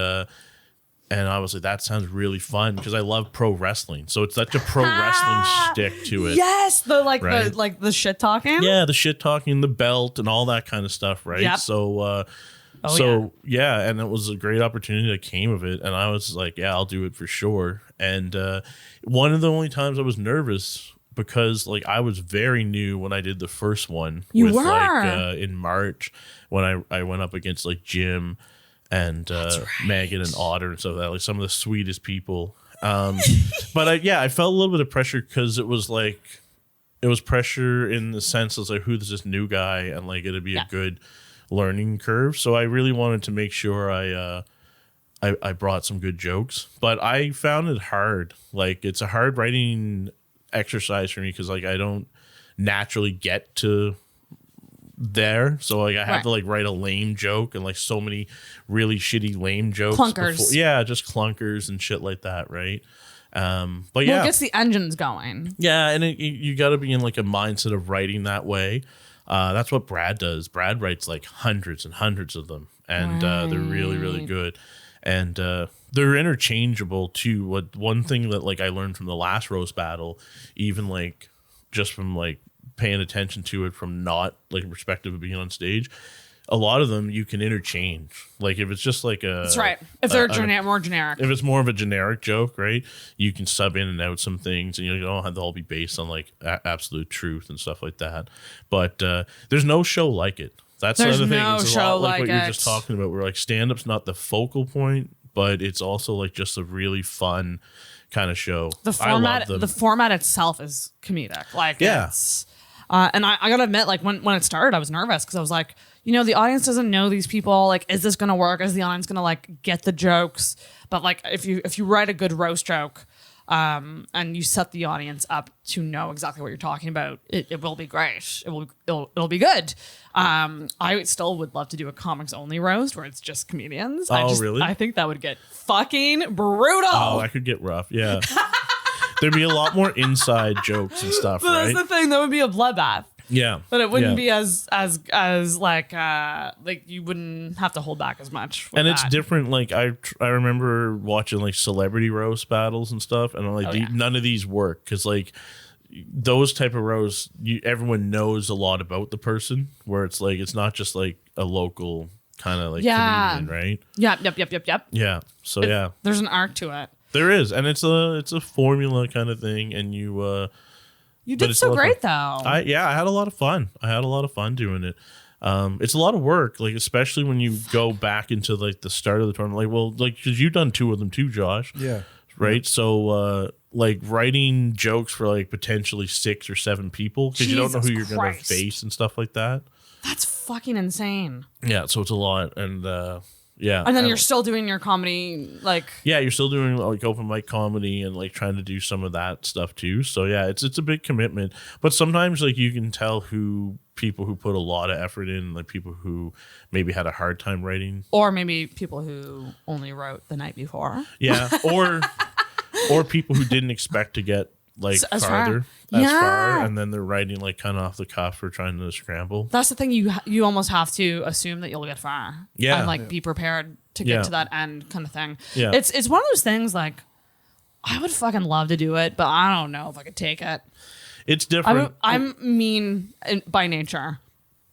I was like, that sounds really fun because I love pro wrestling. So it's such a pro wrestling shtick to it. Yes, the shit talking. Yeah, the shit talking, the belt, and all that kind of stuff, right? Yep. So, and it was a great opportunity that came of it, and I was like, yeah, I'll do it for sure. And one of the only times I was nervous because like I was very new when I did the first one. In March when I went up against like Jim and Megan and Otter and stuff like that, like some of the sweetest people. But I felt a little bit of pressure because it was pressure in the sense of like, who's this new guy, and like it'd be a good learning curve. So I really wanted to make sure I brought some good jokes, but I found it hard. Like it's a hard writing exercise for me because like I don't naturally get to there, so like I have to like write a lame joke, and like so many really shitty lame jokes, clunkers, just clunkers and shit like that, right? But it gets the engines going. Yeah, and you got to be in like a mindset of writing that way. That's what Brad does. Brad writes like hundreds and hundreds of them, and they're really, really good, and they're interchangeable too. One thing that like I learned from the last roast battle, even like just from like paying attention to it from not like a perspective of being on stage, a lot of them you can interchange. Like if it's just like that's right. If they're more generic, if it's more of a generic joke, right, you can sub in and out some things, and you don't have to all be based on like absolute truth and stuff like that. But there's no show like it. That's the other thing. It's a lot like what you're just talking about, where like stand-up's not the focal point, but it's also like just a really fun kind of show. The format itself is comedic. Like it's and I gotta admit, like when it started, I was nervous because I was like, the audience doesn't know these people. Like, is this gonna work? Is the audience gonna like get the jokes? But like, if you write a good roast joke, and you set the audience up to know exactly what you're talking about, it will be great. It'll be good. I still would love to do a comics only roast where it's just comedians. Really? I think that would get fucking brutal. Oh, that could get rough. Yeah. There'd be a lot more inside jokes and stuff, but right? That's the thing. That would be a bloodbath. Yeah. But it wouldn't be as like you wouldn't have to hold back as much. And it's different. Like I remember watching like celebrity roast battles and stuff, and I'm like, none of these work because like those type of roasts, everyone knows a lot about the person. Where it's like it's not just like a local kind of like comedian, right? Yep. Yeah. So there's an arc to it. There is, and it's a formula kind of thing, and you did so great though. I had a lot of fun. Doing it. It's a lot of work, like especially when you go back into like the start of the tournament. Like, well, like because you've done 2 of them too, Josh. Yeah. Right. So, like writing jokes for like potentially 6 or 7 people because you don't know who you're going to face and stuff like that. That's fucking insane. Yeah. So it's a lot, and and then you're still doing your comedy, like you're still doing like open mic comedy and like trying to do some of that stuff too. So it's a big commitment, but sometimes like you can tell people who put a lot of effort in, like people who maybe had a hard time writing, or maybe people who only wrote the night before. Yeah, or people who didn't expect to get like as far, and then they're writing like kind of off the cuff or trying to scramble. That's the thing, you almost have to assume that you'll get far, and like be prepared to get to that end kind of thing. It's one of those things like I would fucking love to do it, but I don't know if I could take it. It's different. I'm mean by nature,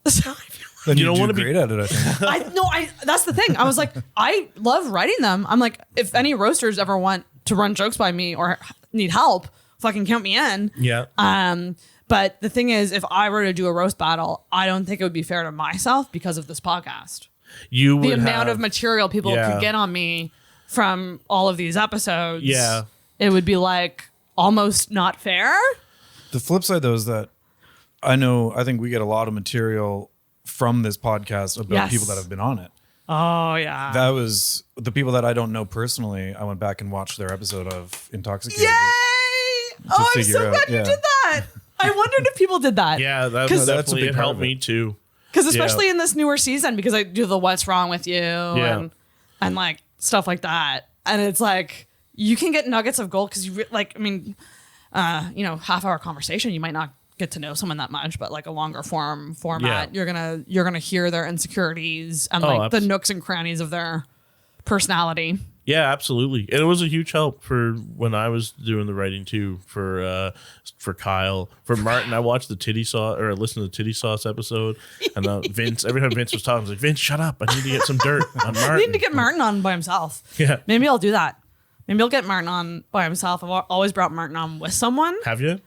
so I feel like then you don't want to be great at it. I think. That's the thing. I was like, I love writing them. I'm like, if any roasters ever want to run jokes by me or need help, fucking count me in. Yeah. But the thing is, if I were to do a roast battle, I don't think it would be fair to myself because of this podcast. You would The amount of material people Yeah. could get on me from all of these episodes. Yeah. It would be like almost not fair. The flip side, though, is that I think we get a lot of material from this podcast about Yes. people that have been on it. Oh, yeah. That was the people that I don't know personally. I went back and watched their episode of Intoxicated. Yay! Oh, I'm figure so out, glad you yeah. did that. I wondered if people did that. Yeah, that 'Cause that's a definitely big part helped of it. me too. Because especially in this newer season, because I do the what's wrong with you and like stuff like that. And it's like, you can get nuggets of gold because half hour conversation, you might not get to know someone that much, but like a longer format, you're gonna hear their insecurities and like the nooks and crannies of their personality. Yeah, absolutely. And it was a huge help for when I was doing the writing too, for Kyle, for Martin. I watched the Titty Sauce or listened to the Titty Sauce episode, and Vince. Every time Vince was talking, I was like, Vince, shut up! I need to get some dirt on Martin. I need to get Martin on by himself. Yeah, maybe I'll do that. Maybe I'll get Martin on by himself. I've always brought Martin on with someone. Have you?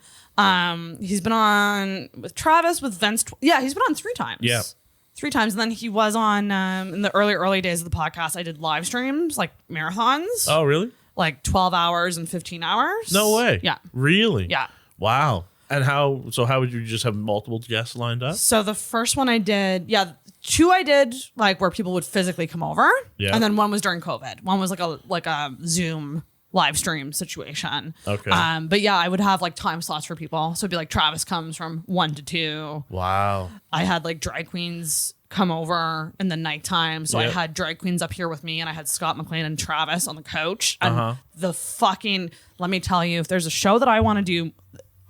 He's been on with Travis, with Vince. He's been on 3 times. Yeah. 3 times. And then he was on, in the early days of the podcast, I did live streams, like marathons. Oh, really? Like 12 hours and 15 hours. No way. Yeah. Really? Yeah. Wow. And how would you just have multiple guests lined up? So the first one I did, 2 I did like where people would physically come over. Yeah. And then one was during COVID. One was like a Zoom live stream situation. Okay. But yeah, I would have like time slots for people. So it'd be like Travis comes from 1 to 2. Wow. I had like drag queens come over in the nighttime. So I Yeah. had drag queens up here with me, and I had Scott McLean and Travis on the couch. And let me tell you, if there's a show that I want to do,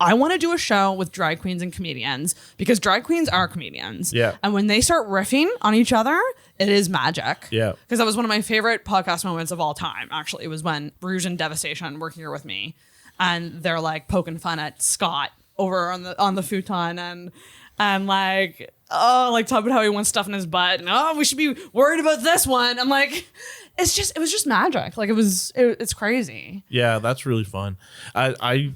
I want to do a show with drag queens and comedians, because drag queens are comedians. Yeah. And when they start riffing on each other, it is magic. Yeah. Because that was one of my favorite podcast moments of all time, actually. It was when Rouge and Devastation were here with me, and they're like poking fun at Scott over on the futon, and like, like talking about how he wants stuff in his butt, and we should be worried about this one. I'm like, it was just magic. Like it's crazy. Yeah, that's really fun. I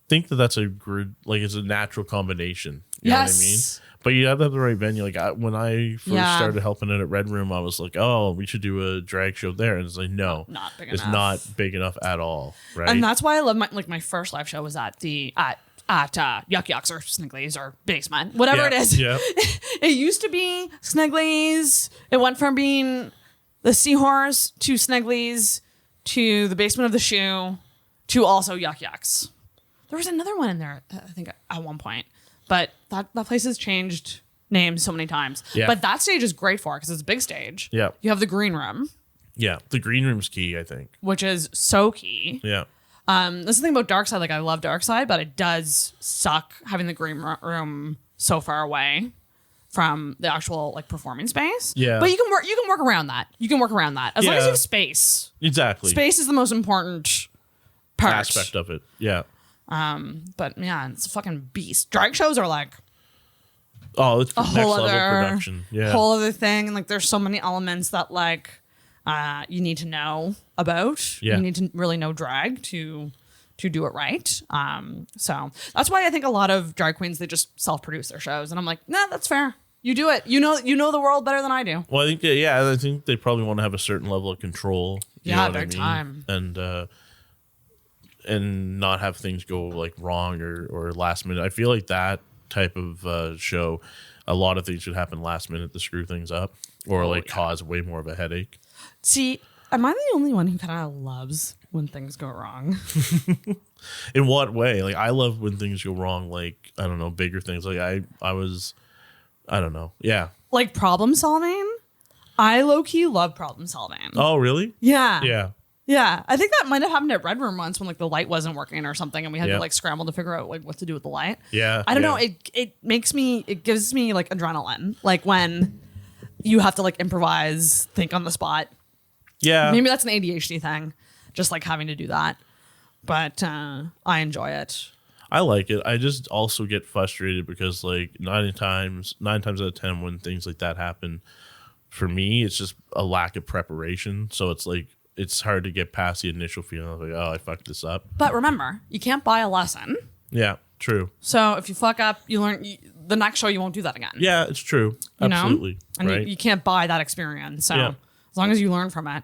think that's a good, like, it's a natural combination. You know what I mean? But you have to have the right venue. Like when I first started helping it at Red Room, I was like, oh, we should do a drag show there. And it's like, no, not big it's enough. not big enough at all. Right. And that's why I love my first live show was at Yuck Yucks or Snigglies or Basement, whatever it is. Yeah. It used to be Snigglies. It went from being the Seahorse to Snigglies to the Basement of the Shoe to also Yuck Yucks. There was another one in there, I think, at one point. But that place has changed names so many times. Yeah. But that stage is great for it because it's a big stage. Yeah. You have the green room, Yeah. The green room's key, I think. which is so key. Yeah. That's the thing about Dark Side. Like, I love Dark Side, but it does suck having the green room so far away from the actual like performing space. Yeah. But you can work around that. You can work around that as long as you have space. Exactly. Space is the most important part. aspect of it. Yeah. But yeah, it's a fucking beast. Drag shows are like Oh, it's a next whole level other production. Yeah. whole other thing, and like there's so many elements that like you need to know about. Yeah. You need to really know drag to do it right. So that's why I think a lot of drag queens, they just self-produce their shows, and I'm like, nah, that's fair. You do it. You know the world better than I do. Well, I think I think they probably want to have a certain level of control. You know what I big mean? time. And not have things go like wrong or last minute. I feel like that type of show, a lot of things should happen last minute to screw things up or cause way more of a headache. See, am I the only one who kind of loves when things go wrong? In what way? Like, I love when things go wrong. Like, I don't know, bigger things. Like I don't know. Yeah. Like problem solving. I low-key love problem solving. Oh, really? Yeah. Yeah. Yeah, I think that might have happened at Red Room once when like the light wasn't working or something, and we had Yeah. to like scramble to figure out like what to do with the light. Yeah. I don't know. yeah. It gives me like adrenaline, like when you have to like improvise, think on the spot. Yeah. Maybe that's an ADHD thing, just like having to do that. But I enjoy it. I like it. I just also get frustrated because like nine times out of 10 when things like that happen, for me, it's just a lack of preparation. So it's like, it's hard to get past the initial feeling of like, oh, I fucked this up. But remember, you can't buy a lesson. Yeah, True. So if you fuck up, you learn the next show, you won't do that again. Yeah, it's true. You know? Absolutely. And right. you can't buy that experience. So Yeah. as long as you learn from it.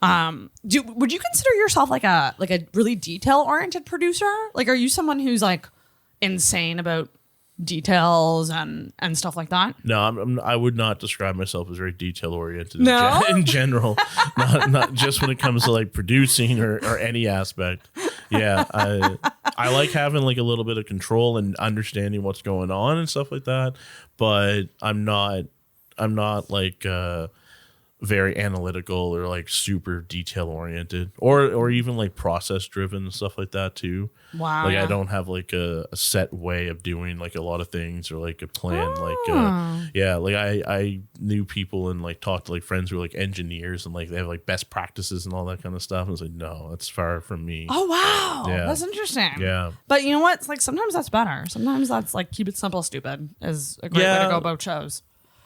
Would you consider yourself like a really detail oriented producer? Like, are you someone who's like insane about details and stuff like that? No, I would not describe myself as very detail oriented No? in general. not just when it comes to like producing or any aspect. Yeah, I like having like a little bit of control and understanding what's going on and stuff like that. But I'm not like very analytical or like super detail oriented or even like process driven and stuff like that too. Wow. Like yeah. I don't have like a set way of doing like a lot of things or like a plan. Like I knew people and like talked to like friends who were like engineers and like they have like best practices and all that kind of stuff. And I was like, no, that's far from me. Oh wow. Yeah. That's interesting. Yeah. But you know what? It's like sometimes that's better. Sometimes that's like keep it simple, stupid is a great way to go about shows.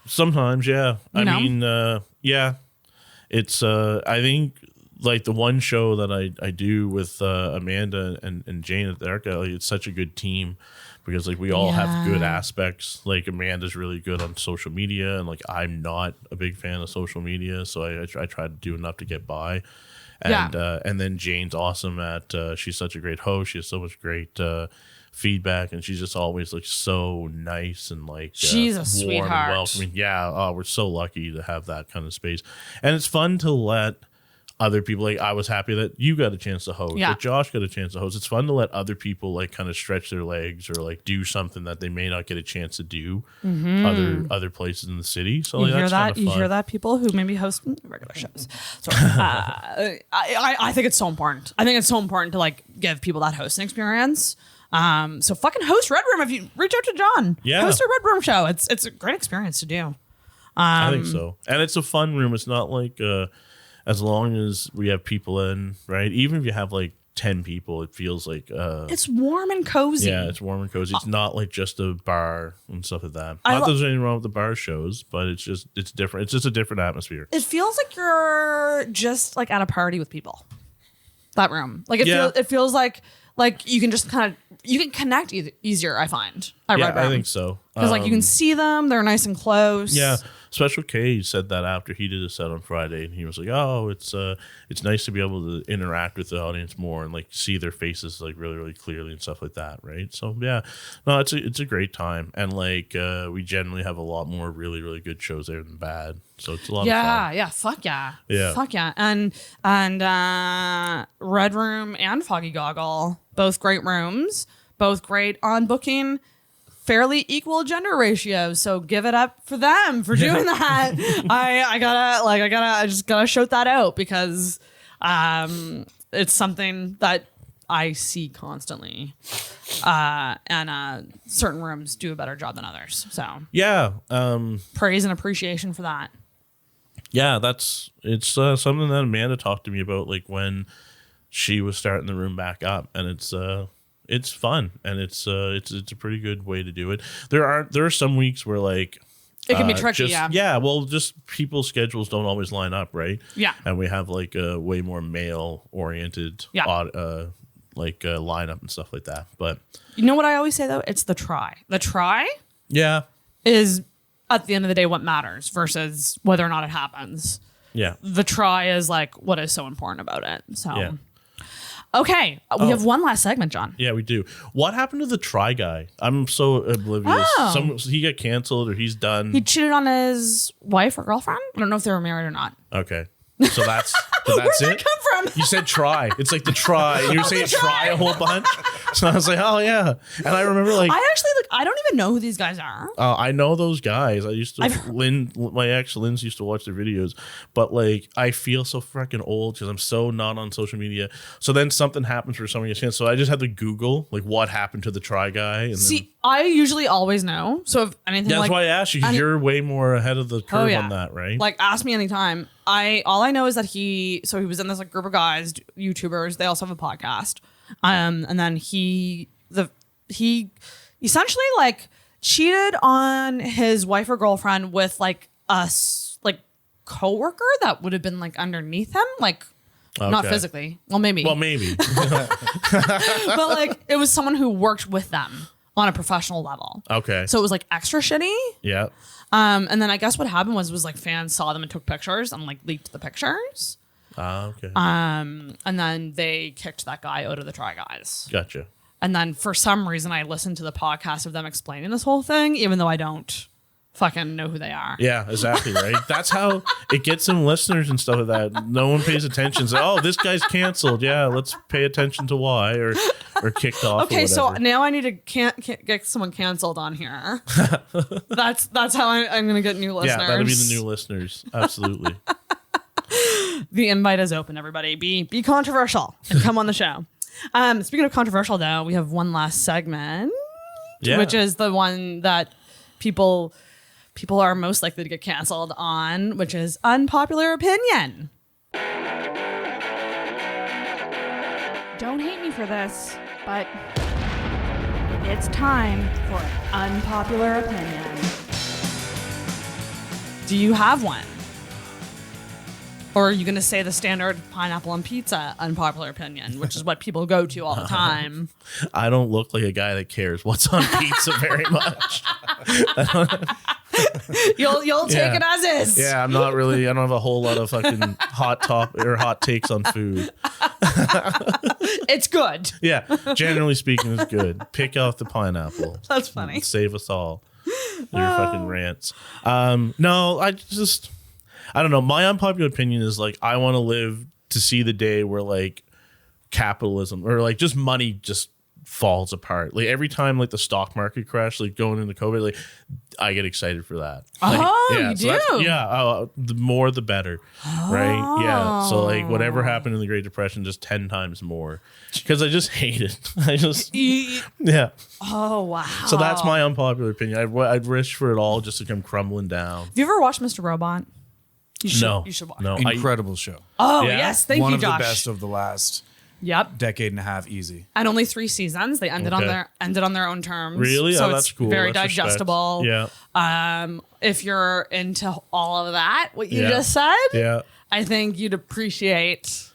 Sometimes, yeah. You know? I mean, yeah. It's I think like the one show that I do with Amanda and Jane at the Arca, like, it's such a good team because like we all have good aspects. Like Amanda's really good on social media, and like I'm not a big fan of social media, so I try to do enough to get by. And then Jane's awesome at she's such a great host. She has so much great feedback, and she's just always like so nice and like she's a warm sweetheart. and welcoming. Yeah, we're so lucky to have that kind of space, and it's fun to let other people, like I was happy that you got a chance to host, that Josh got a chance to host. It's fun to let other people like kind of stretch their legs or like do something that they may not get a chance to do other places in the city. So like, You hear that's that? kind of You fun. hear that? People who maybe host regular shows. So, I think it's so important. I think it's so important to like give people that hosting experience. So fucking host Red Room if you reach out to John. Yeah. Host a Red Room show. It's a great experience to do. I think so, and it's a fun room. It's not like as long as we have people in, right? Even if you have like 10 people, it feels like It's warm and cozy. yeah, it's warm and cozy. It's not like just a bar and stuff like that. I Not lo- that there's anything wrong with the bar shows, but it's different. It's just a different atmosphere. It feels like you're just like at a party with people. That room, like it feels like you can just kind of you can connect easier. I find at Yeah, Red Room. I think so. Because like you can see them, they're nice and close. Yeah, Special K said that after he did a set on Friday, and he was like, "Oh, it's nice to be able to interact with the audience more and like see their faces like really, really clearly and stuff like that." Right? So yeah, no, it's a great time, and like we generally have a lot more really, really good shows there than bad. So it's a lot of fun. Yeah, fuck yeah. Yeah. Fuck yeah. And Red Room and Foggy Goggle, both great rooms, both great on booking, fairly equal gender ratios. So give it up for them for doing that. I just gotta shout that out because it's something that I see constantly. And certain rooms do a better job than others. So Yeah. praise and appreciation for that. Yeah, it's something that Amanda talked to me about, like when she was starting the room back up, and it's fun, and it's a pretty good way to do it. There are some weeks where like It can be tricky, yeah. Yeah, well, just people's schedules don't always line up, right? Yeah. And we have like a way more male oriented lineup and stuff like that. But You know what I always say though? It's the try. The try yeah, is at the end of the day what matters versus whether or not it happens. yeah, The try is like what is so important about it. So yeah. okay, we have one last segment, John. Yeah, we do. What happened to the Try guy? I'm so oblivious. Oh. He got canceled or he's done. He cheated on his wife or girlfriend. I don't know if they were married or not. Okay. So that's it? Where'd that come from? You said try. It's like the try. You were saying try a whole bunch. So I was like, oh yeah. And I remember like I don't even know who these guys are. I know those guys. I used to my ex Lynn's used to watch their videos, but like I feel so freaking old because I'm so not on social media. So then something happens for somebody gets so I just had to Google like what happened to the Try guy. And See, I usually always know. So if anything, that's like, why I asked you. 'Cause you're way more ahead of the curve on that, right? Like, ask me anytime. All I know is that he was in this like group of guys, YouTubers. They also have a podcast. And then he essentially like cheated on his wife or girlfriend with like a coworker that would have been like underneath him, like Not Okay. physically. Well, maybe. Well, maybe. But like it was someone who worked with them on a professional level. Okay. So it was like extra shitty. Yeah. And then I guess what happened was like fans saw them and took pictures and like leaked the pictures. Okay. And then they kicked that guy out of the Try Guys. Gotcha. And then for some reason I listened to the podcast of them explaining this whole thing, even though I don't fucking know who they are. Yeah, exactly, right? That's how it gets some listeners and stuff like that. No one pays attention. So, oh, this guy's canceled. Yeah, let's pay attention to why or kicked off. Okay, so whatever. now I need to can't get someone canceled on here. That's how I'm gonna get new listeners. Yeah, that'll be the new listeners. Absolutely. The invite is open, everybody. Be controversial and come on the show. Speaking of controversial, though, we have one last segment, Yeah. which is the one that people are most likely to get canceled on, which is unpopular opinion. Don't hate me for this, but it's time for an unpopular opinion. Do you have one? Or are you going to say the standard pineapple on pizza unpopular opinion, which is what people go to all the time? I don't look like a guy that cares what's on pizza very much. You'll take it as is. Yeah, I'm not really. I don't have a whole lot of fucking hot takes on food. It's good. Yeah, generally speaking, it's good. Pick out the pineapple. That's funny. Save us all. Your fucking rants. No, I don't know. My unpopular opinion is like I want to live to see the day where like capitalism or like just money just falls apart. Like every time like the stock market crash, like going into COVID, like I get excited for that. Like, Oh, you do? The more the better, right? Yeah. So like whatever happened in the Great Depression, just 10 times more, because I just hate it. Yeah. Oh, wow. So that's my unpopular opinion. I'd wish for it all just to come crumbling down. Have you ever watched Mr. Robot? You should, No. You should watch No. it. Incredible show. Oh, Yeah. yes. Thank One you, of Josh. the best of the last Yep. decade and a half, easy. And only 3 seasons. They ended Okay. on their own terms. Really? So Oh, that's it's cool. very That's respect. digestible. Yeah. If you're into all of that, what you Yeah. just said, Yeah. I think you'd appreciate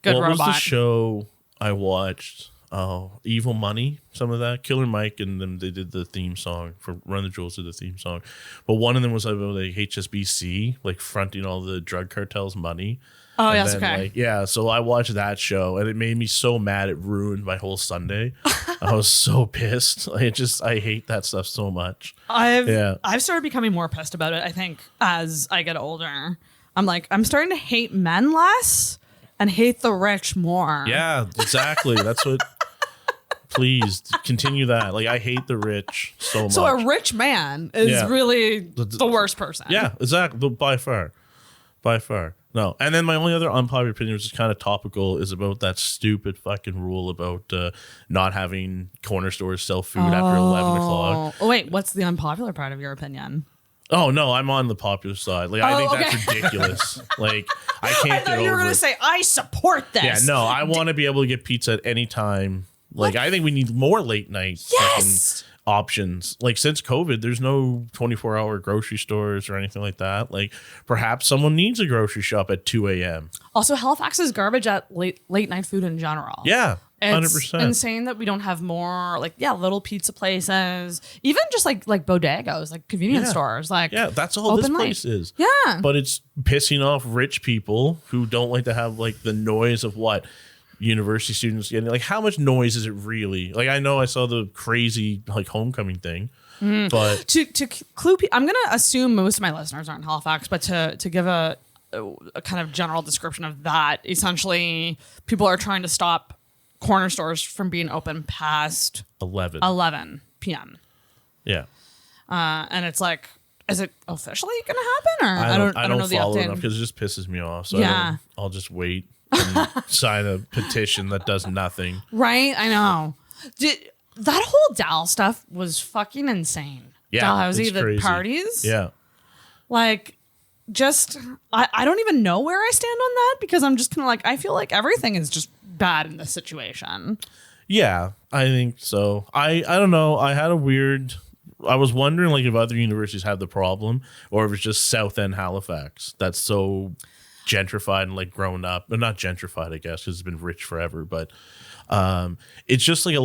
Good What Robot. was the show I watched? Oh, Evil Money, some of that. Killer Mike and them, they did the theme song for Run the Jewels, did the theme song. But one of them was about like HSBC, like fronting all the drug cartels' money. Oh, And yes, then, okay. like, yeah, so I watched that show and it made me so mad it ruined my whole Sunday. I was so pissed. I hate that stuff so much. I've started becoming more pissed about it, I think, as I get older. I'm starting to hate men less and hate the rich more. Yeah, exactly. That's what. Please continue that. Like I hate the rich so much. So a rich man is Yeah. really the worst person. Yeah, exactly. By far. No. And then my only other unpopular opinion, which is kind of topical, is about that stupid fucking rule about not having corner stores sell food after 11 o'clock. Oh, wait, what's the unpopular part of your opinion? Oh, no, I'm on the popular side. Like, I think that's ridiculous. Like, I can't I get thought you were over going to it. say, I support this. Yeah, no, I want to be able to get pizza at any time. Like, I think we need more late night Yes! fucking options. Like, since COVID, there's no 24-hour grocery stores or anything like that. Like, perhaps someone needs a grocery shop at 2 a.m. Also, Halifax is garbage at late night food in general. Yeah, It's 100%. insane that we don't have more little pizza places, even just like bodegas, like convenience stores. Like Yeah, that's all this open place late. is. Yeah. But it's pissing off rich people who don't like to have like the noise of what university students getting. Like, how much noise is it really? Like, I know I saw the crazy like homecoming thing, but to clue, I'm gonna assume most of my listeners aren't in Halifax, but to give a kind of general description of that, essentially, people are trying to stop corner stores from being open past 11 p.m. Yeah. And it's like, is it officially gonna happen, or I don't know the follow update. enough because it just pisses me off. So Yeah. I'll just wait and sign a petition that does nothing. Right? I know. That whole Dal stuff was fucking insane. Yeah, Dalhousie, it's the crazy. parties. Yeah. Like, just, I don't even know where I stand on that, because I'm just kind of like, I feel like everything is just bad in this situation. Yeah, I think so. I don't know. I was wondering like if other universities have the problem or if it's just South End Halifax that's so gentrified and like grown up, but not gentrified, I guess, because it's been rich forever. But it's just like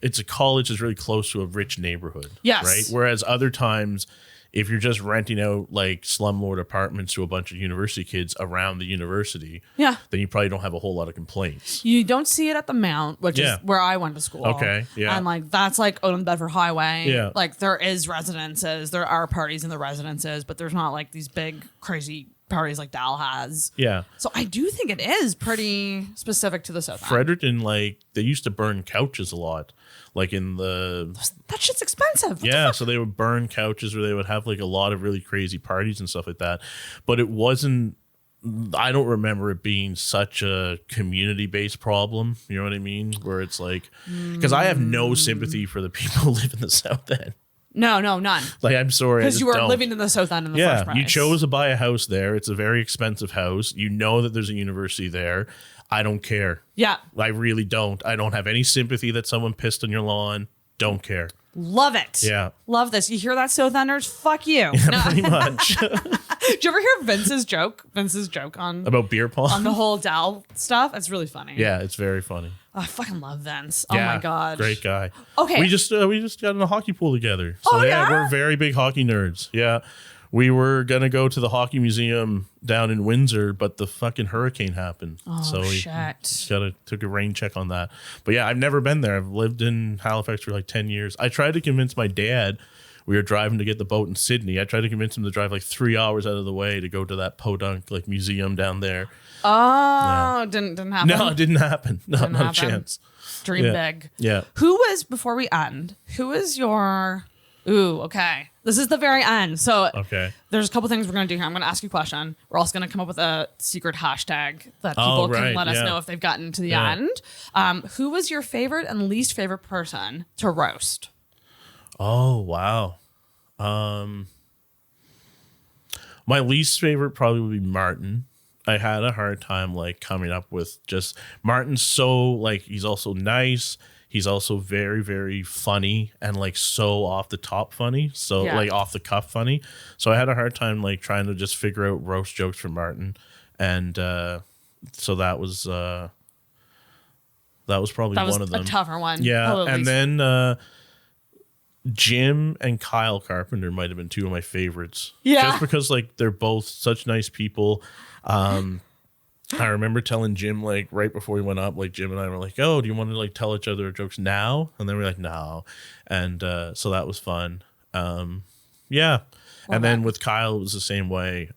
it's a college that's really close to a rich neighborhood. Yes. Right. Whereas other times, if you're just renting out like slumlord apartments to a bunch of university kids around the university, then you probably don't have a whole lot of complaints. You don't see it at the Mount, which is where I went to school. Okay, yeah. And like that's like Odom Bedford Highway. Yeah. Like there is residences, there are parties in the residences, but there's not like these big crazy parties like Dal has. Yeah. So I do think it is pretty specific to the South End. Fredericton, like they used to burn couches a lot. Like in the that shit's expensive. What so they would burn couches, or they would have like a lot of really crazy parties and stuff like that. But it wasn't. I don't remember it being such a community-based problem. You know what I mean? Where it's like, because I have no sympathy for the people who live in the South End. No, none. Like, I'm sorry, because you are living in the South End in the first place. You chose to buy a house there. It's a very expensive house. You know that there's a university there. I don't care. Yeah. I really don't. I don't have any sympathy that someone pissed on your lawn. Don't care. Love it. Yeah. Love this. You hear that, South Enders? Fuck you. Yeah, pretty much. Did you ever hear Vince's joke? On about beer pong? On the whole Dal stuff? It's really funny. Yeah, it's very funny. Oh, I fucking love Vince. Yeah, oh my God. Great guy. Okay. We just got in a hockey pool together. So we're very big hockey nerds. Yeah. We were going to go to the hockey museum down in Windsor, but the fucking hurricane happened. Oh, so we took a rain check on that. But yeah, I've never been there. I've lived in Halifax for like 10 years. I tried to convince my dad. We were driving to get the boat in Sydney. I tried to convince him to drive like 3 hours out of the way to go to that podunk like museum down there. Oh, didn't happen. No, it didn't happen. No, not a chance. Dream big. Yeah. Before we end, who is your... Ooh, okay. This is the very end. So there's a couple things we're going to do here. I'm going to ask you a question. We're also going to come up with a secret hashtag that people can let us know if they've gotten to the end. Who was your favorite and least favorite person to roast? Oh, wow. My least favorite probably would be Martin. I had a hard time like coming up with just Martin's so like he's also nice. He's also very, very funny and like so off the top funny. So like off the cuff funny. So I had a hard time like trying to just figure out roast jokes for Martin. And so that was probably one of them. A tougher one. Yeah. And then Jim and Kyle Carpenter might have been two of my favorites. Yeah. Just because like they're both such nice people. I remember telling Jim like right before we went up, like Jim and I were like, "Oh, do you want to like tell each other jokes now?" And then we're like, "No," and so that was fun. Yeah, and then with Kyle it was the same way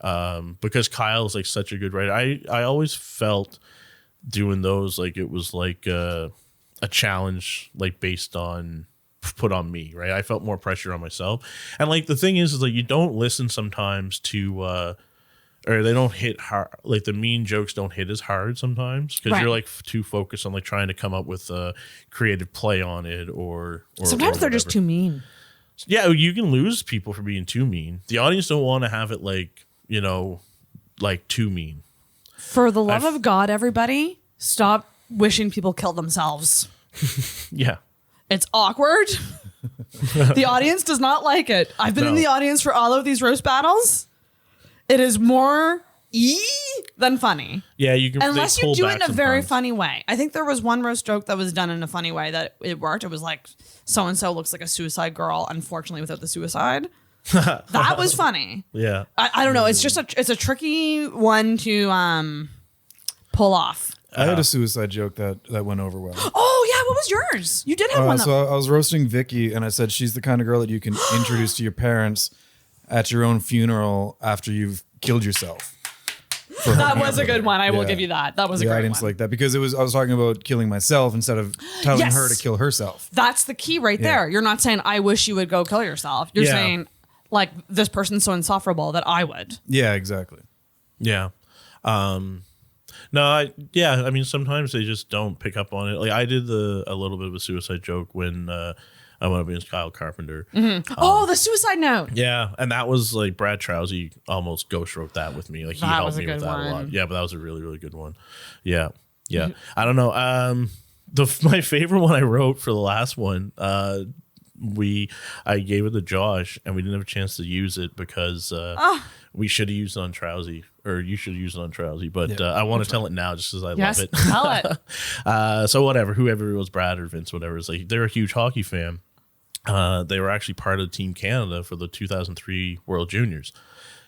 because Kyle's like such a good writer. I always felt doing those like it was like a challenge like put on me, right? I felt more pressure on myself, and like the thing is like you don't listen sometimes to. Or they don't hit hard, like the mean jokes don't hit as hard sometimes because you're like too focused on like trying to come up with a creative play on it or sometimes they're just too mean. Yeah, you can lose people for being too mean. The audience don't want to have it like, you know, like too mean. For the love of God, everybody, stop wishing people kill themselves. Yeah. It's awkward. The audience does not like it. I've been in the audience for all of these roast battles. It is more than funny. Yeah, you can. Unless you do it in a very funny way. I think there was one roast joke that was done in a funny way that it worked. It was like, so-and-so looks like a suicide girl, unfortunately without the suicide. That was funny. Yeah. I don't know. It's just it's a tricky one to pull off. I had a suicide joke that went over well. Oh, yeah. What was yours? You did have one. So I was roasting Vicky, and I said she's the kind of girl that you can introduce to your parents at your own funeral after you've killed yourself. That was a good one. I will give you that. That was a great one. I didn't like that because I was talking about killing myself instead of telling her to kill herself. That's the key right there. You're not saying, I wish you would go kill yourself. You're saying, like, this person's so insufferable that I would. Yeah, exactly. Yeah. I mean, sometimes they just don't pick up on it. Like, I did a little bit of a suicide joke when I went up against Kyle Carpenter. Mm-hmm. The suicide note. Yeah, and that was like Brad Trousey almost ghost wrote that with me. Like he helped me with that a lot. Yeah, but that was a really, really good one. Yeah. I don't know. My favorite one I wrote for the last one, I gave it to Josh, and we didn't have a chance to use it because we should have used it on Trousy, or you should use it on Trousy. But I want to tell it now, just because I love it. Tell it. So whatever, whoever it was, Brad or Vince, whatever, is like they're a huge hockey fan. They were actually part of Team Canada for the 2003 World Juniors.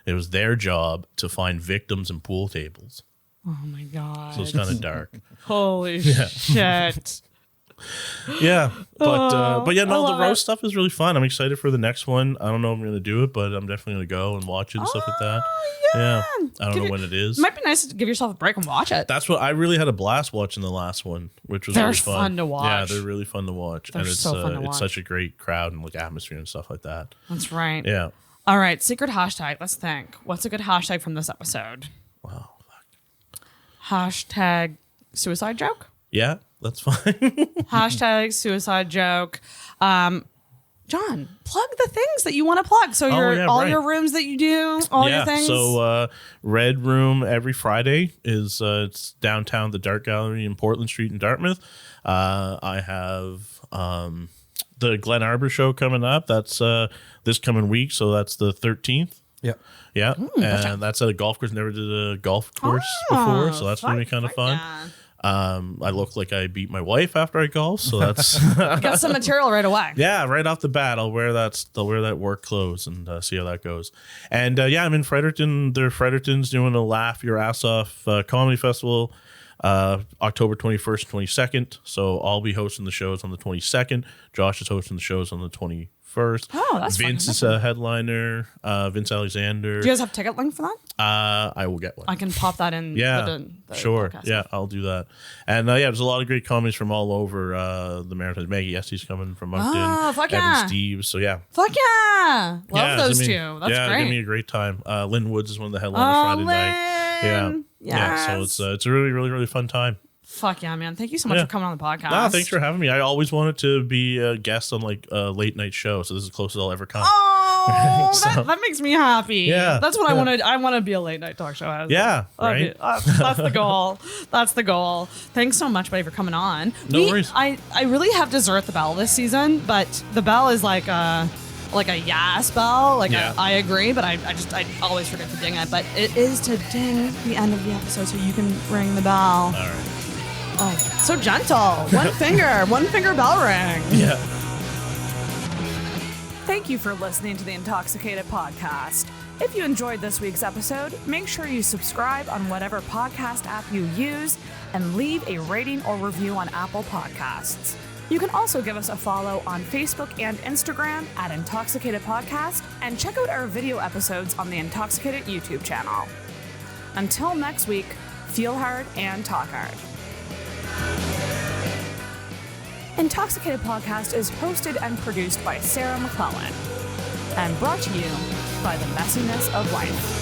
It was their job to find victims in pool tables. Oh my god! So it's kind of dark. Holy shit! Yeah, but yeah, no, the love roast stuff is really fun. I'm excited for the next one. I don't know if I'm going to do it, but I'm definitely going to go and watch it and stuff like that. Yeah, I don't know when it is. Might be nice to give yourself a break and watch it. That's what I really had a blast watching the last one, which was They're really fun. fun to watch. Yeah, they're really fun to watch, They're and it's so fun to watch. It's such a great crowd and like atmosphere and stuff like that. That's right. Yeah. All right, secret hashtag. Let's think. What's a good hashtag from this episode? Wow. Hashtag suicide joke. Yeah, that's fine. Hashtag suicide joke. John, plug the things that you want to plug. So your rooms that you do, all your things. So Red Room every Friday is it's downtown, the Dart Gallery in Portland Street in Dartmouth. I have the Glen Arbor show coming up. That's this coming week, so that's the 13th. Yeah. Yeah, and that's at a golf course. Never did a golf course before, so that's going to be kind of fun. Yeah. I look like I beat my wife after I golf, so that's Got some material right away. yeah, right off the bat. I'll wear that work clothes and see how that goes. And I'm in Fredericton. Fredericton's doing a Laugh Your Ass Off comedy festival, October 21st, 22nd. So I'll be hosting the shows on the 22nd. Josh is hosting the shows on the 21st. Oh, that's fun. Vince is a headliner. Vince Alexander. Do you guys have a ticket link for that? I will get one. I can pop that in. Yeah, the sure. podcast. Yeah, I'll do that. And there's a lot of great comedies from all over the Maritimes. Maggie Estie's coming from Moncton. Oh, fuck Evan yeah. Steves. So yeah. Fuck yeah. Love those it's two. gonna be- That's yeah, great. it's gonna be a great time. Lynn Woods is one of the headliners Friday night. Yeah. Yeah. So it's a really, really, really fun time. Fuck yeah, man. Thank you so much for coming on the podcast. No, thanks for having me. I always wanted to be a guest on like a late night show, so this is the closest I'll ever come. Oh, So- that makes me happy. Yeah. That's what I want to. I want to be a late night talk show host. Yeah, right? That's the goal. That's the goal. Thanks so much, buddy, for coming on. No worries. I really have to desert the bell this season, but the bell is like a yes bell. Like I agree, but I always forget to ding it. But it is to ding the end of the episode so you can ring the bell. All right. Oh, so gentle. One finger bell ring. Yeah. Thank you for listening to the Intoxicated Podcast. If you enjoyed this week's episode, make sure you subscribe on whatever podcast app you use and leave a rating or review on Apple Podcasts. You can also give us a follow on Facebook and Instagram at Intoxicated Podcast and check out our video episodes on the Intoxicated YouTube channel. Until next week, feel hard and talk hard. Intoxicated Podcast is hosted and produced by Sarah McClellan and brought to you by the messiness of life.